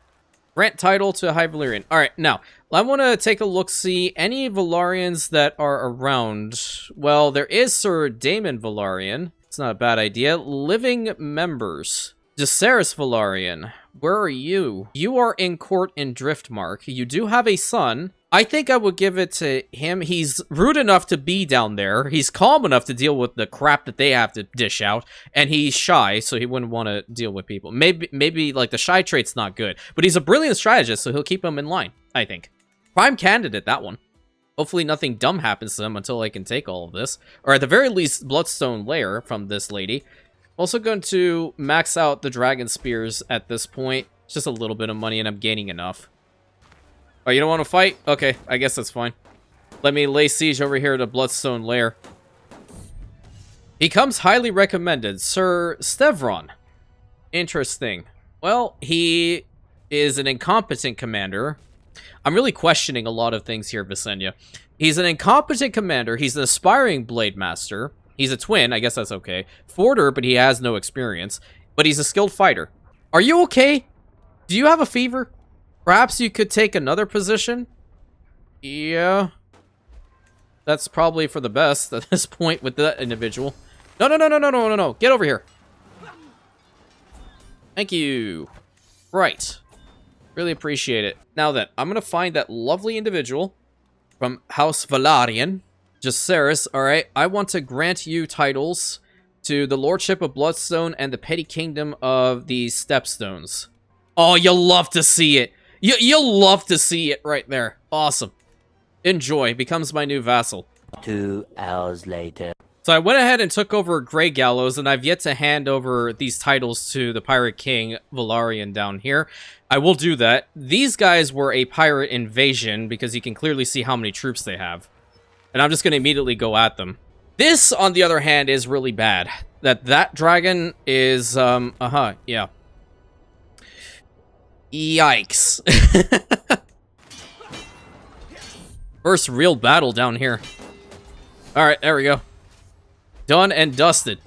Grant title to a High Valyrian. Alright, now, I want to take a look-see. Any Valyrians that are around... Well, there is Sir Daemon Valyrian. It's not a bad idea. Living members. Jacaerys Valyrian. Where are you? You are in court in Driftmark. You do have a son. I think I would give it to him. He's rude enough to be down there. He's calm enough to deal with the crap that they have to dish out. And he's shy, so he wouldn't want to deal with people. Maybe like, the shy trait's not good. But he's a brilliant strategist, so he'll keep him in line, I think. Prime candidate, that one. Hopefully nothing dumb happens to him until I can take all of this. Or at the very least, Bloodstone Lair from this lady. Also going to max out the Dragon Spears at this point. It's just a little bit of money and I'm gaining enough. Oh, you don't want to fight? Okay, I guess that's fine. Let me lay siege over here to Bloodstone Lair. He comes highly recommended. Sir Stevron. Interesting. Well, he is an incompetent commander. I'm really questioning a lot of things here, Visenya. He's an incompetent commander. He's an aspiring Blade Master. He's a twin. I guess that's okay. Forder, but he has no experience. But he's a skilled fighter. Are you okay? Do you have a fever? Perhaps you could take another position? Yeah. That's probably for the best at this point with that individual. No. Get over here. Thank you. Right. Really appreciate it. Now then, I'm going to find that lovely individual from House Valarian. Jacaerys, alright. I want to grant you titles to the Lordship of Bloodstone and the Petty Kingdom of the Stepstones. Oh, you'll love to see it. You'll love to see it right there. Awesome. Enjoy. Becomes my new vassal. 2 hours later. So I went ahead and took over Grey Gallows, and I've yet to hand over these titles to the Pirate King Valarian down here. I will do that. These guys were a pirate invasion, because you can clearly see how many troops they have. And I'm just going to immediately go at them. This, on the other hand, is really bad. That dragon is, yeah. Yikes. First real battle down here. Alright, there we go. Done and dusted.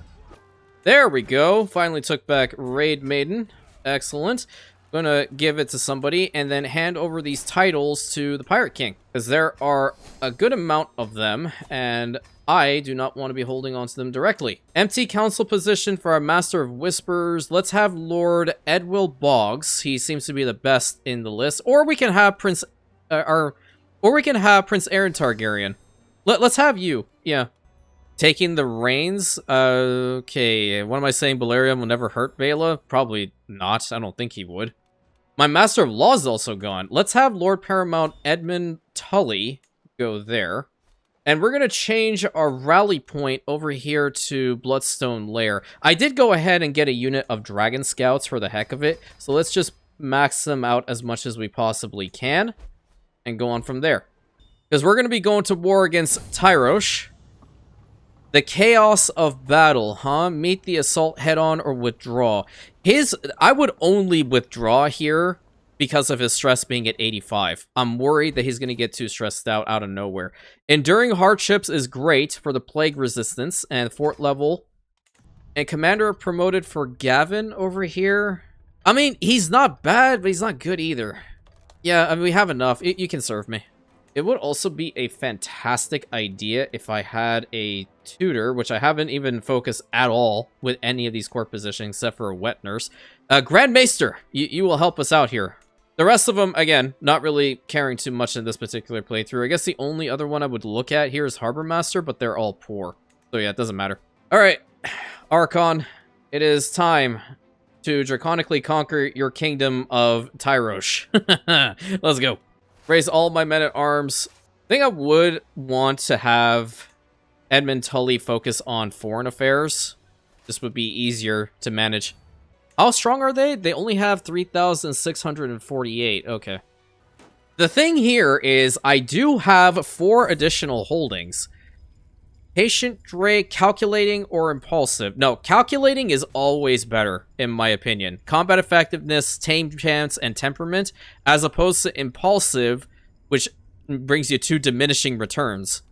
There we go. Finally took back Raid Maiden. Excellent. Gonna give it to somebody and then hand over these titles to the Pirate King. Because there are a good amount of them, and I do not want to be holding on to them directly. Empty council position for our Master of Whispers. Let's have Lord Edwill Boggs. He seems to be the best in the list. Or we can have Prince Aeron Targaryen. Let's have you. Yeah. Taking the reins? Okay. What am I saying? Balerion will never hurt Bela? Probably not. I don't think he would. My Master of Law is also gone. Let's have Lord Paramount Edmund Tully go there. And we're going to change our rally point over here to Bloodstone Lair. I did go ahead and get a unit of Dragon Scouts for the heck of it. So let's just max them out as much as we possibly can. And go on from there. Because we're going to be going to war against Tyrosh. The chaos of battle, huh? Meet the assault head-on or withdraw. I would only withdraw here because of his stress being at 85. I'm worried that he's going to get too stressed out of nowhere. Enduring hardships is great for the plague resistance and fort level. And commander promoted for Gavin over here. I mean, he's not bad, but he's not good either. Yeah, I mean, we have enough. You can serve me. It would also be a fantastic idea if I had a tutor, which I haven't even focused at all with any of these court positions except for a wet nurse. Grand Maester, you will help us out here. The rest of them, again, not really caring too much in this particular playthrough. I guess the only other one I would look at here is Harbor Master, but they're all poor. So yeah, it doesn't matter. Alright, Archon, it is time to draconically conquer your kingdom of Tyrosh. Let's go. Raise all my men-at-arms. I think I would want to have Edmund Tully focus on foreign affairs. This would be easier to manage. How strong are they? They only have 3,648. Okay. The thing here is I do have 4 additional holdings. Patient, Drake, Calculating, or Impulsive. No, Calculating is always better, in my opinion. Combat Effectiveness, Tame Chance, and Temperament, as opposed to Impulsive, which brings you 2 diminishing returns.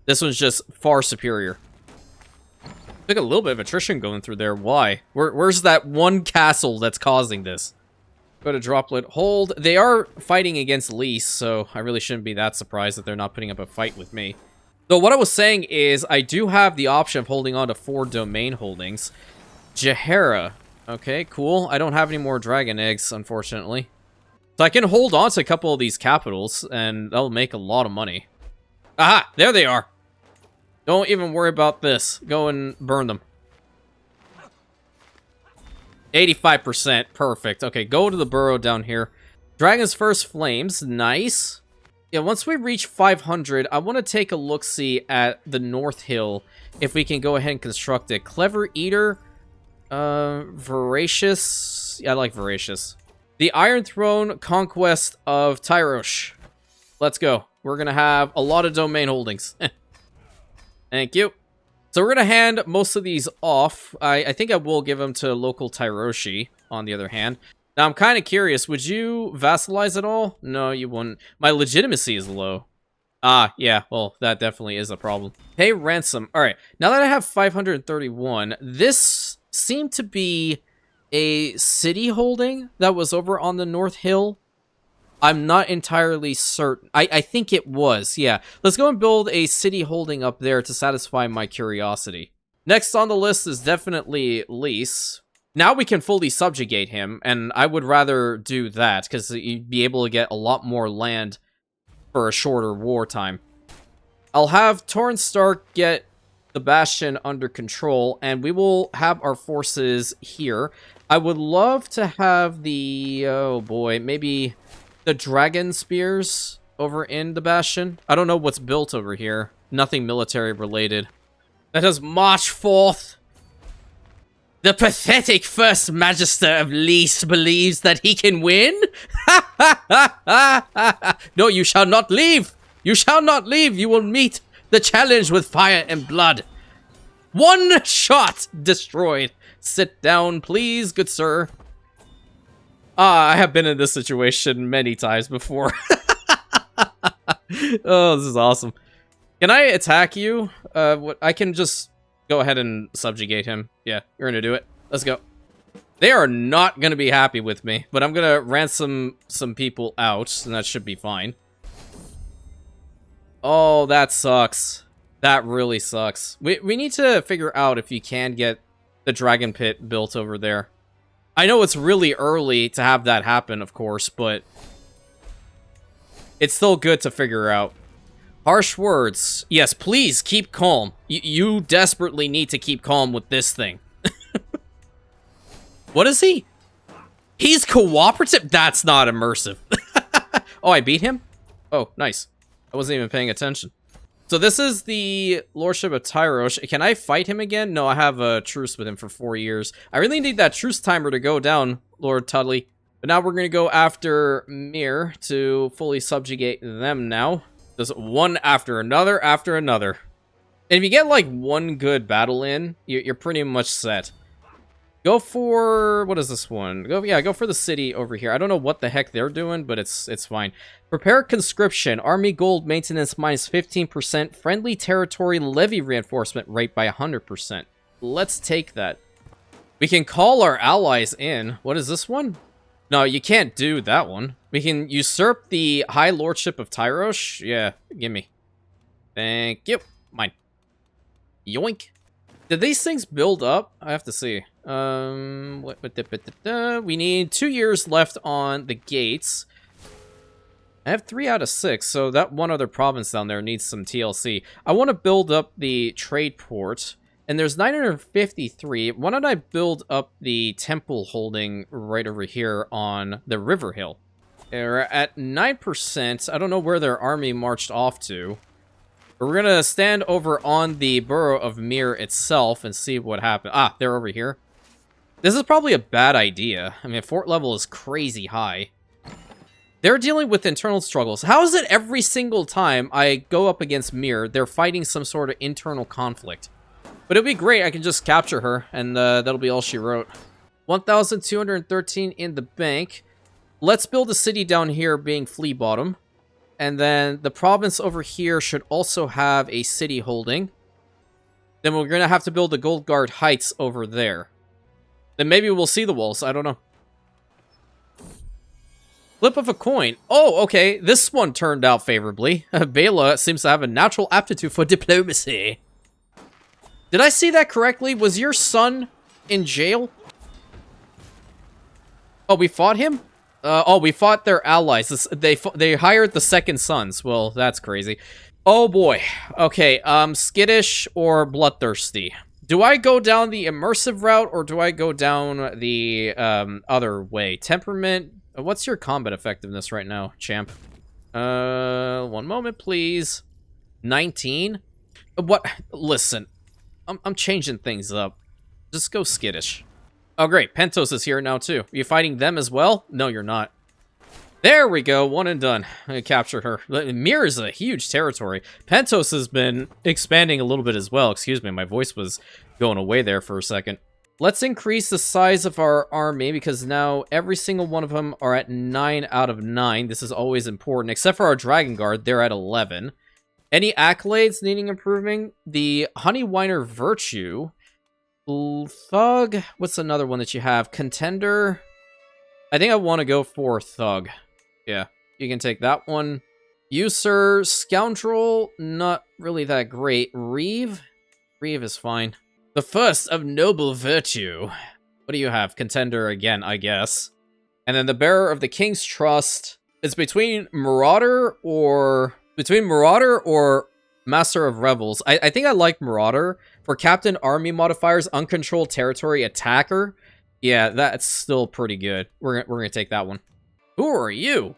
This one's just far superior. Took a little bit of attrition going through there. Why? Where's that one castle that's causing this? Go to droplet. Hold. They are fighting against Lys, so I really shouldn't be that surprised that they're not putting up a fight with me. So what I was saying is I do have the option of holding on to 4 domain holdings. Jahara. Okay, cool. I don't have any more dragon eggs, unfortunately. So I can hold on to a couple of these capitals, and that'll make a lot of money. Aha! There they are! Don't even worry about this. Go and burn them. 85%. Perfect. Okay, go to the burrow down here. Dragon's First Flames. Nice. Yeah, once we reach 500, I want to take a look-see at the North Hill, if we can go ahead and construct it. Clever Eater. Voracious. Yeah, I like Voracious. The Iron Throne Conquest of Tyrosh. Let's go. We're going to have a lot of domain holdings. Thank you. So we're going to hand most of these off. I think I will give them to local Tyroshi, on the other hand. Now, I'm kind of curious. Would you vassalize at all? No, you wouldn't. My legitimacy is low. Ah, yeah. Well, that definitely is a problem. Pay ransom. All right. Now that I have 531, this seemed to be a city holding that was over on the North Hill. I'm not entirely certain. I think it was, yeah. Let's go and build a city holding up there to satisfy my curiosity. Next on the list is definitely Lys. Now we can fully subjugate him, and I would rather do that, because you'd be able to get a lot more land for a shorter wartime. I'll have Torrhen Stark get the Bastion under control, and we will have our forces here. I would love to have the... oh boy, maybe... the Dragon Spears over in the Bastion. I don't know what's built over here. Nothing military related. Let us march forth. The pathetic First Magister of Lys believes that he can win? No, you shall not leave. You shall not leave. You will meet the challenge with fire and blood. One shot destroyed. Sit down, please, good sir. I have been in this situation many times before. Oh, this is awesome. Can I attack you? I can just go ahead and subjugate him. Yeah, you're gonna do it. Let's go. They are not gonna be happy with me, but I'm gonna ransom some people out, and that should be fine. Oh, that sucks. That really sucks. We need to figure out if you can get the dragon pit built over there. I know it's really early to have that happen, of course, but it's still good to figure out. Harsh words. Yes, please keep calm. You desperately need to keep calm with this thing. What is he? He's cooperative? That's not immersive. Oh, I beat him? Oh, nice. I wasn't even paying attention. So this is the Lordship of Tyrosh. Can I fight him again? No, I have a truce with him for 4 years. I really need that truce timer to go down, Lord Tudley. But now we're going to go after Mir to fully subjugate them now. Just one after another. And if you get like one good battle in, you're pretty much set. Go for... what is this one? Go for the city over here. I don't know what the heck they're doing, but it's fine. Prepare conscription. Army gold maintenance minus 15%. Friendly territory levy reinforcement rate by 100%. Let's take that. We can call our allies in. What is this one? No, you can't do that one. We can usurp the High Lordship of Tyrosh. Yeah, gimme. Thank you. Mine. Yoink. Did these things build up? I have to see. We need 2 years left on the gates. I have 3 out of 6, so that one other province down there needs some TLC. I want to build up the trade port, and there's 953. Why don't I build up the temple holding right over here on the River Hill? They're at 9%. I don't know where their army marched off to. But we're going to stand over on the borough of Mir itself and see what happens. Ah, they're over here. This is probably a bad idea. I mean, fort level is crazy high. They're dealing with internal struggles. How is it every single time I go up against Mir, they're fighting some sort of internal conflict? But it'll be great. I can just capture her, and that'll be all she wrote. 1,213 in the bank. Let's build a city down here being Flea Bottom. And then the province over here should also have a city holding. Then we're going to have to build the Gold Guard Heights over there. Then maybe we'll see the walls. I don't know. Flip of a coin. Oh, okay. This one turned out favorably. Bela seems to have a natural aptitude for diplomacy. Did I see that correctly? Was your son in jail? Oh, we fought him? Oh, we fought their allies. They hired the second sons. Well, that's crazy. Oh boy. Okay, skittish or bloodthirsty? Do I go down the immersive route or do I go down the other way? Temperament. What's your combat effectiveness right now, champ? One moment, please. 19? What? Listen, I'm changing things up. Just go skittish. Oh, great. Pentos is here now, too. Are you fighting them as well? No, you're not. There we go. One and done. I captured her. Mir is a huge territory. Pentos has been expanding a little bit as well. Excuse me, my voice was going away there for a second. Let's increase the size of our army because now every single one of them are at 9 out of 9. This is always important. Except for our Dragon Guard, they're at 11. Any accolades needing improving? The Honey Whiner Virtue. Thug. What's another one that you have? Contender. I think I want to go for Thug. Yeah, you can take that one. User. Scoundrel. Not really that great. Reeve. Reeve is fine. The first of noble virtue. What do you have? Contender again, I guess. And then the bearer of the King's Trust. It's between Marauder or Master of Rebels. I think I like Marauder. For Captain Army modifiers, Uncontrolled Territory Attacker. Yeah, that's still pretty good. We're gonna take that one. Who are you?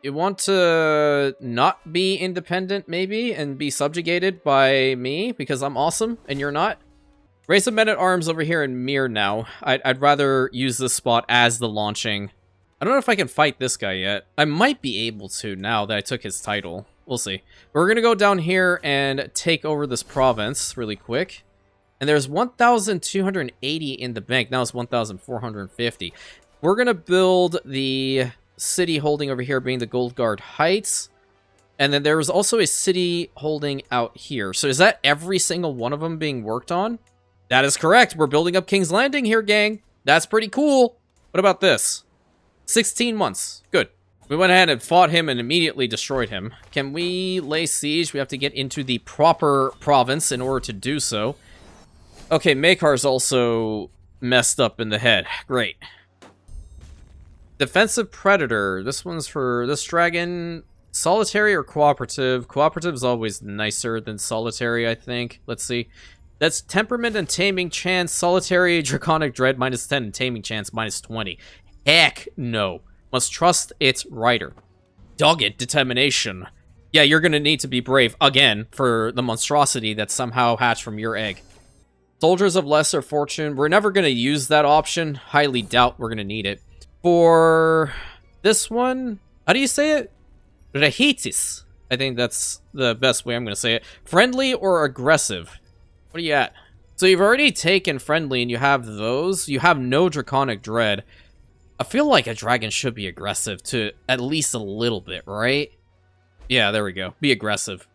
You want to not be independent, maybe, and be subjugated by me because I'm awesome and you're not? Raise of Men-at-Arms over here in Mir now. I'd rather use this spot as the launching. I don't know if I can fight this guy yet. I might be able to now that I took his title. We'll see. We're going to go down here and take over this province really quick. And there's 1,280 in the bank. Now it's 1,450. We're going to build the city holding over here being the Gold Guard Heights. And then there was also a city holding out here. So is that every single one of them being worked on? That is correct. We're building up King's Landing here, gang. That's pretty cool. What about this? 16 months. Good. We went ahead and fought him and immediately destroyed him. Can we lay siege? We have to get into the proper province in order to do so. Okay, Makar's also messed up in the head. Great. Defensive Predator. This one's for this dragon. Solitary or cooperative? Cooperative is always nicer than solitary, I think. Let's see. That's Temperament and Taming Chance. Solitary, Draconic Dread, -10, and Taming Chance, -20. Heck no. Must trust its rider. Dogged Determination. Yeah, you're gonna need to be brave, again, for the monstrosity that somehow hatched from your egg. Soldiers of Lesser Fortune. We're never gonna use that option. Highly doubt we're gonna need it. For this one, how do you say it? Rehitis. I think that's the best way I'm gonna say it. Friendly or aggressive? What are you at? So you've already taken friendly and you have those. You have no Draconic Dread. I feel like a dragon should be aggressive to at least a little bit, right? Yeah, there we go. Be aggressive.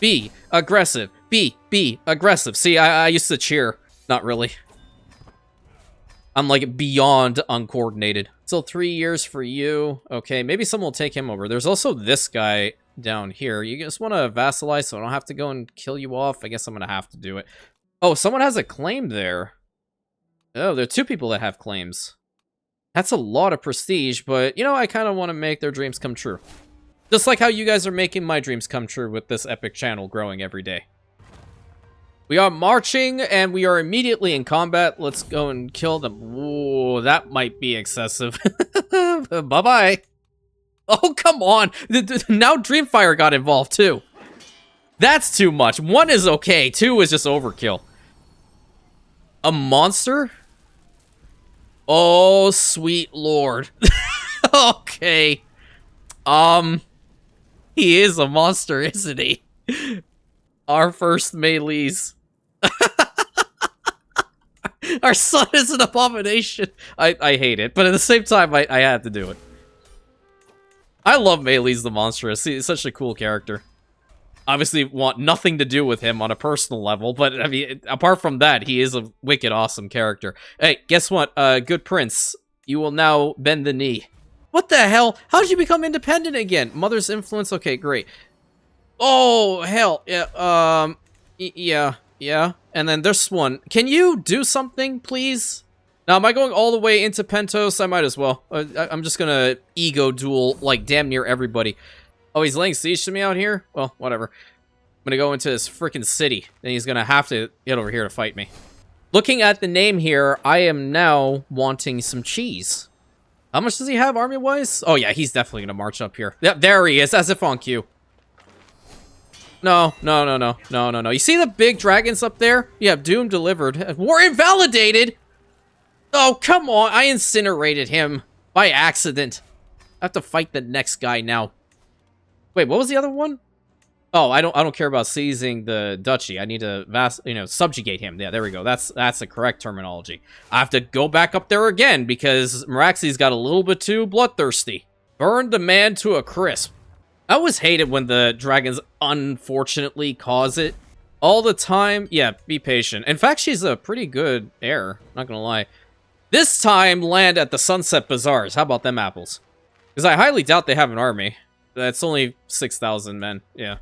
Be aggressive. Be aggressive. See, I used to cheer. Not really. I'm like beyond uncoordinated. Still 3 years for you. Okay, maybe someone will take him over. There's also this guy down here. You just want to vassalize so I don't have to go and kill you off. I guess I'm going to have to do it. Oh, someone has a claim there. Oh, there are 2 people that have claims. That's a lot of prestige, but, you know, I kind of want to make their dreams come true. Just like how you guys are making my dreams come true with this epic channel growing every day. We are marching, and we are immediately in combat. Let's go and kill them. Whoa, that might be excessive. Bye-bye. Oh, come on. Now Dreamfire got involved, too. That's too much. 1 is okay. 2 is just overkill. A monster? Oh, sweet lord. Okay. He is a monster, isn't he? Our first melees. Our son is an abomination. I hate it, but at the same time, I had to do it. I love Melees the Monstrous. He's such a cool character. Obviously want nothing to do with him on a personal level, but I mean, apart from that, he is a wicked awesome character. Hey, guess what? Good prince, you will now bend the knee. What the hell? How did you become independent again? Mother's influence? Okay, great. Oh, hell. Yeah, yeah. And then this one. Can you do something, please? Now, am I going all the way into Pentos? I might as well. I'm just gonna ego duel, like, damn near everybody. Oh, he's laying siege to me out here? Well, whatever. I'm gonna go into this freaking city. Then he's gonna have to get over here to fight me. Looking at the name here, I am now wanting some cheese. How much does he have army-wise? Oh, yeah, he's definitely gonna march up here. Yep, there he is, as if on cue. No. You see the big dragons up there? Yeah, doom delivered. War invalidated! Oh, come on. I incinerated him by accident. I have to fight the next guy now. Wait, what was the other one? Oh, I don't care about seizing the duchy. I need to subjugate him. Yeah, there we go. That's the correct terminology. I have to go back up there again because Meraxi's got a little bit too bloodthirsty. Burned the man to a crisp. I always hate it when the dragons unfortunately cause it. All the time. Yeah, be patient. In fact, she's a pretty good heir. Not gonna lie. This time, land at the Sunset Bazaars. How about them apples? Because I highly doubt they have an army. That's only 6,000 men. Yeah.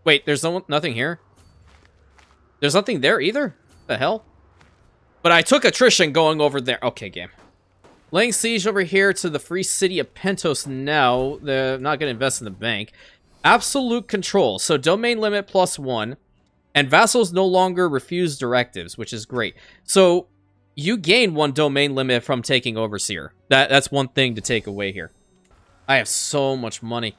Wait, there's nothing here? There's nothing there either? The hell? But I took attrition going over there. Okay, game. Laying siege over here to the free city of Pentos now. They're not going to invest in the bank. Absolute control. So domain limit +1. And vassals no longer refuse directives, which is great. So you gain 1 domain limit from taking Overseer. That's one thing to take away here. I have so much money.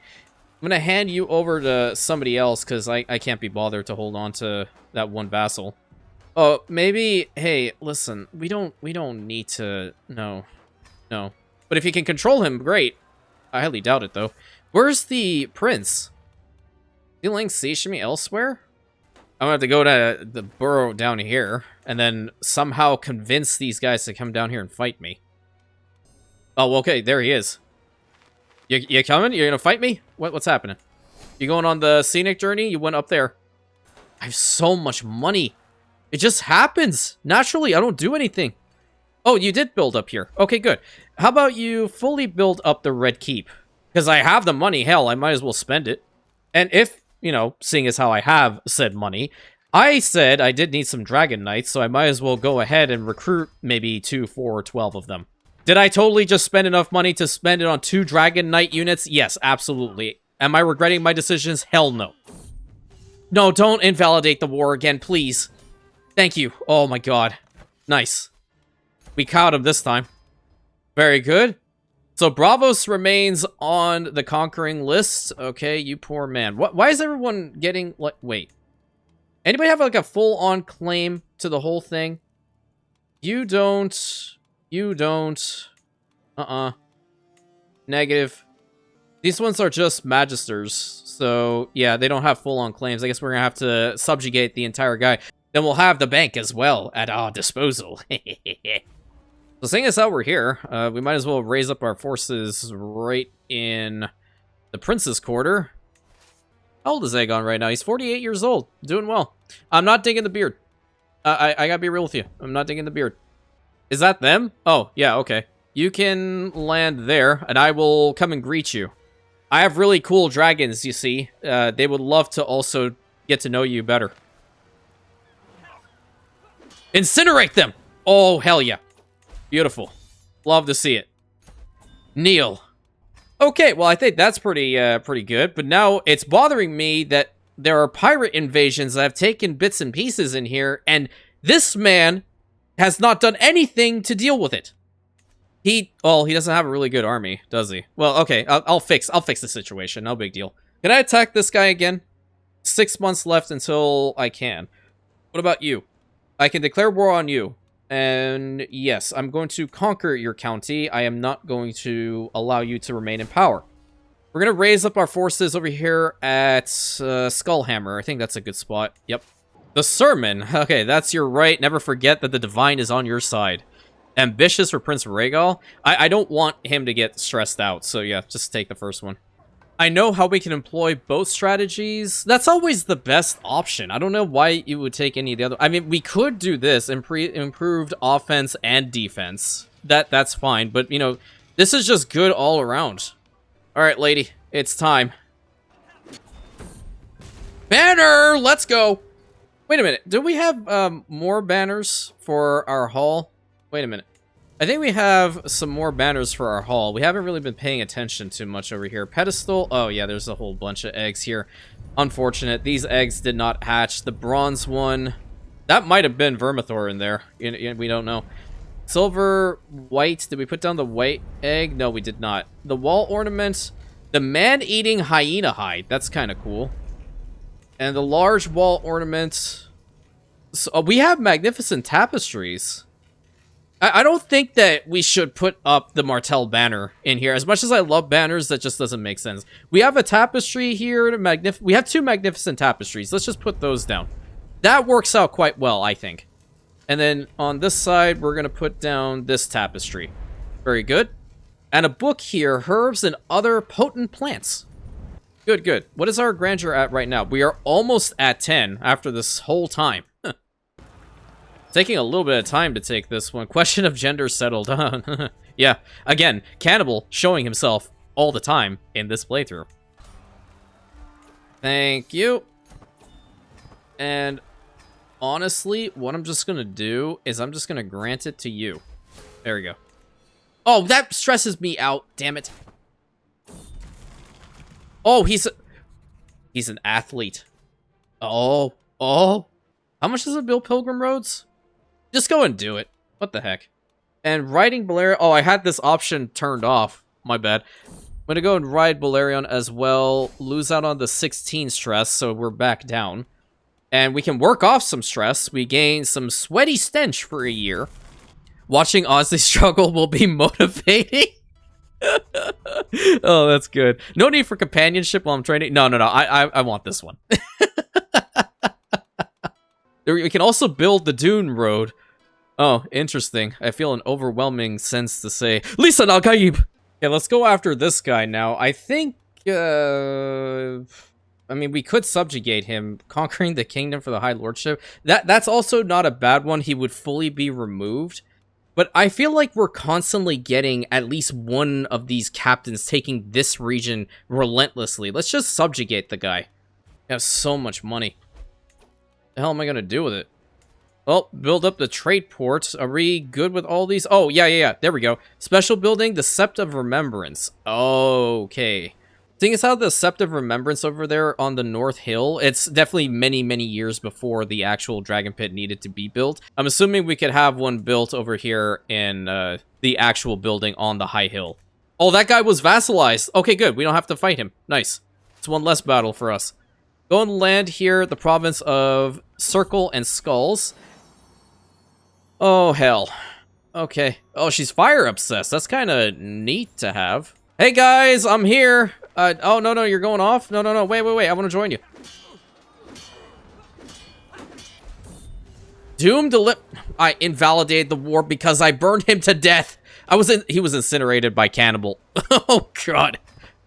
I'm going to hand you over to somebody else because I can't be bothered to hold on to that one vassal. Oh, maybe, hey, listen, we don't need to, no. But if you can control him, great. I highly doubt it, though. Where's the prince? Dealing siege to me elsewhere? I'm going to have to go to the borough down here and then somehow convince these guys to come down here and fight me. Oh, okay, there he is. You coming? You're gonna fight me? What's happening? You going on the scenic journey? You went up there. I have so much money. It just happens. Naturally, I don't do anything. Oh, you did build up here. Okay, good. How about you fully build up the Red Keep? Because I have the money. Hell, I might as well spend it. And if, seeing as how I have said money, I said I did need some Dragon Knights, so I might as well go ahead and recruit maybe 2, 4, or 12 of them. Did I totally just spend enough money to spend it on 2 Dragon Knight units? Yes, absolutely. Am I regretting my decisions? Hell no. No, don't invalidate the war again, please. Thank you. Oh my god. Nice. We caught him this time. Very good. So Braavos remains on the conquering list. Okay, you poor man. Why is everyone getting, like, wait. Anybody have, like, a full-on claim to the whole thing? You don't. Negative. These ones are just magisters. So, yeah, they don't have full-on claims. I guess we're gonna have to subjugate the entire guy. Then we'll have the bank as well at our disposal. So, seeing as how we're here, we might as well raise up our forces right in the Prince's Quarter. How old is Aegon right now? He's 48 years old. Doing well. I'm not digging the beard. I gotta be real with you. I'm not digging the beard. Is that them? Oh, yeah, okay. You can land there, and I will come and greet you. I have really cool dragons, you see. They would love to also get to know you better. Incinerate them! Oh, hell yeah. Beautiful. Love to see it. Kneel. Okay, well, I think that's pretty good. But now it's bothering me that there are pirate invasions that have taken bits and pieces in here, and this man has not done anything to deal with it. He doesn't have a really good army, does he? Well, okay, I'll fix the situation. No big deal. Can I attack this guy again? 6 months left until I can. What about you? I can declare war on you. And yes, I'm going to conquer your county. I am not going to allow you to remain in power. We're going to raise up our forces over here at Skullhammer. I think that's a good spot. Yep. The sermon. Okay, that's your right. Never forget that the divine is on your side. Ambitious for Prince Rhaegal. I don't want him to get stressed out. So yeah, just take the first one. I know how we can employ both strategies. That's always the best option. I don't know why you would take any of the other. I mean, we could do this, improved offense and defense. That's fine. But, This is just good all around. Alright, lady. It's time. Banner! Let's go! Wait a minute. Do we have more banners for our hall? Wait a minute. I think we have some more banners for our hall. We haven't really been paying attention too much over here. Pedestal. Oh, yeah, there's a whole bunch of eggs here. Unfortunate. These eggs did not hatch. The bronze one. That might have been Vermithor in there. We don't know. Silver, white. Did we put down the white egg? No, we did not. The wall ornament. The man-eating hyena hide. That's kind of cool. And the large wall ornament. So, we have magnificent tapestries. I don't think that we should put up the Martell banner in here. As much as I love banners, that just doesn't make sense. We have a tapestry here. We have 2 magnificent tapestries. Let's just put those down. That works out quite well, I think. And then on this side, we're going to put down this tapestry. Very good. And a book here, Herbs and Other Potent Plants. Good, good. What is our grandeur at right now? We are almost at 10 after this whole time. Taking a little bit of time to take this one. Question of gender settled. Yeah, again, Cannibal showing himself all the time in this playthrough. Thank you. And honestly, what I'm just going to do is I'm just going to grant it to you. There we go. Oh, that stresses me out. Damn it. Oh, he's an athlete. Oh. How much does it build Pilgrim Roads? Just go and do it. What the heck? And riding Balerion. Oh, I had this option turned off. My bad. I'm going to go and ride Balerion as well. Lose out on the 16 stress, so we're back down. And we can work off some stress. We gain some sweaty stench for a year. Watching Ozzy struggle will be motivating. Oh, that's good. No need for companionship while I'm training. No. I want this one. We can also build the Dune Road. Oh, interesting. I feel an overwhelming sense to say, Lisa Nagaib! Okay, let's go after this guy now. I think, I mean, we could subjugate him, conquering the kingdom for the High Lordship. That's also not a bad one. He would fully be removed. But I feel like we're constantly getting at least one of these captains taking this region relentlessly. Let's just subjugate the guy. We have so much money. The hell am I gonna do with it? Well, build up the trade port. Are we good with all these? Oh, yeah. There we go. Special building, the Sept of Remembrance. Okay. Seeing as how the Sept of Remembrance over there on the North Hill, it's definitely many, many years before the actual Dragon Pit needed to be built. I'm assuming we could have one built over here in the actual building on the High Hill. Oh, that guy was vassalized. Okay, good. We don't have to fight him. Nice. It's one less battle for us. Go and land here, the province of Circle and Skulls. Oh, hell. Okay. Oh, she's fire obsessed. That's kind of neat to have. Hey, guys, I'm here. Oh, no, you're going off? No. Wait. I want to join you. Doomed to I invalidated the war because I burned him to death. He was incinerated by Cannibal. Oh, God.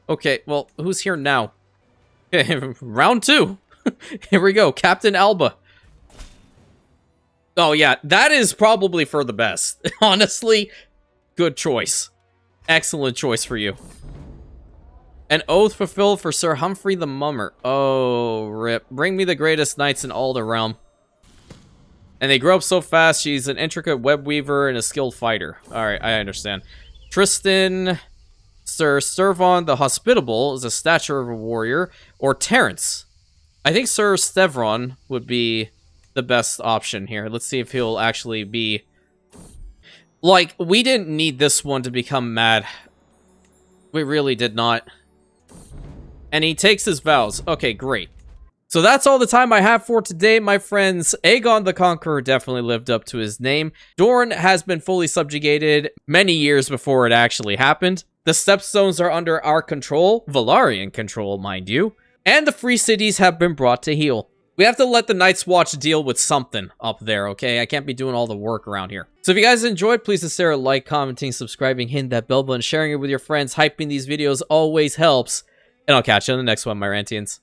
Okay, well, who's here now? Okay, round 2. Here we go. Captain Alba. Oh, yeah. That is probably for the best. Honestly, good choice. Excellent choice for you. An oath fulfilled for Sir Humphrey the Mummer. Oh, rip. Bring me the greatest knights in all the realm. And they grow up so fast. She's an intricate web weaver and a skilled fighter. Alright, I understand. Tristan... Sir Stervon the Hospitable is a stature of a warrior, or Terrence. I think Sir Stevron would be the best option here. Let's see if he'll actually be... Like, we didn't need this one to become mad. We really did not. And he takes his vows. Okay, great. So that's all the time I have for today, my friends. Aegon the Conqueror definitely lived up to his name. Dorne has been fully subjugated many years before it actually happened. The Stepstones are under our control, Velaryon control, mind you. And the free cities have been brought to heel. We have to let the Night's Watch deal with something up there, okay? I can't be doing all the work around here. So if you guys enjoyed, please consider like, commenting, subscribing, hitting that bell button, sharing it with your friends. Hyping these videos always helps. And I'll catch you on the next one, my Rantians.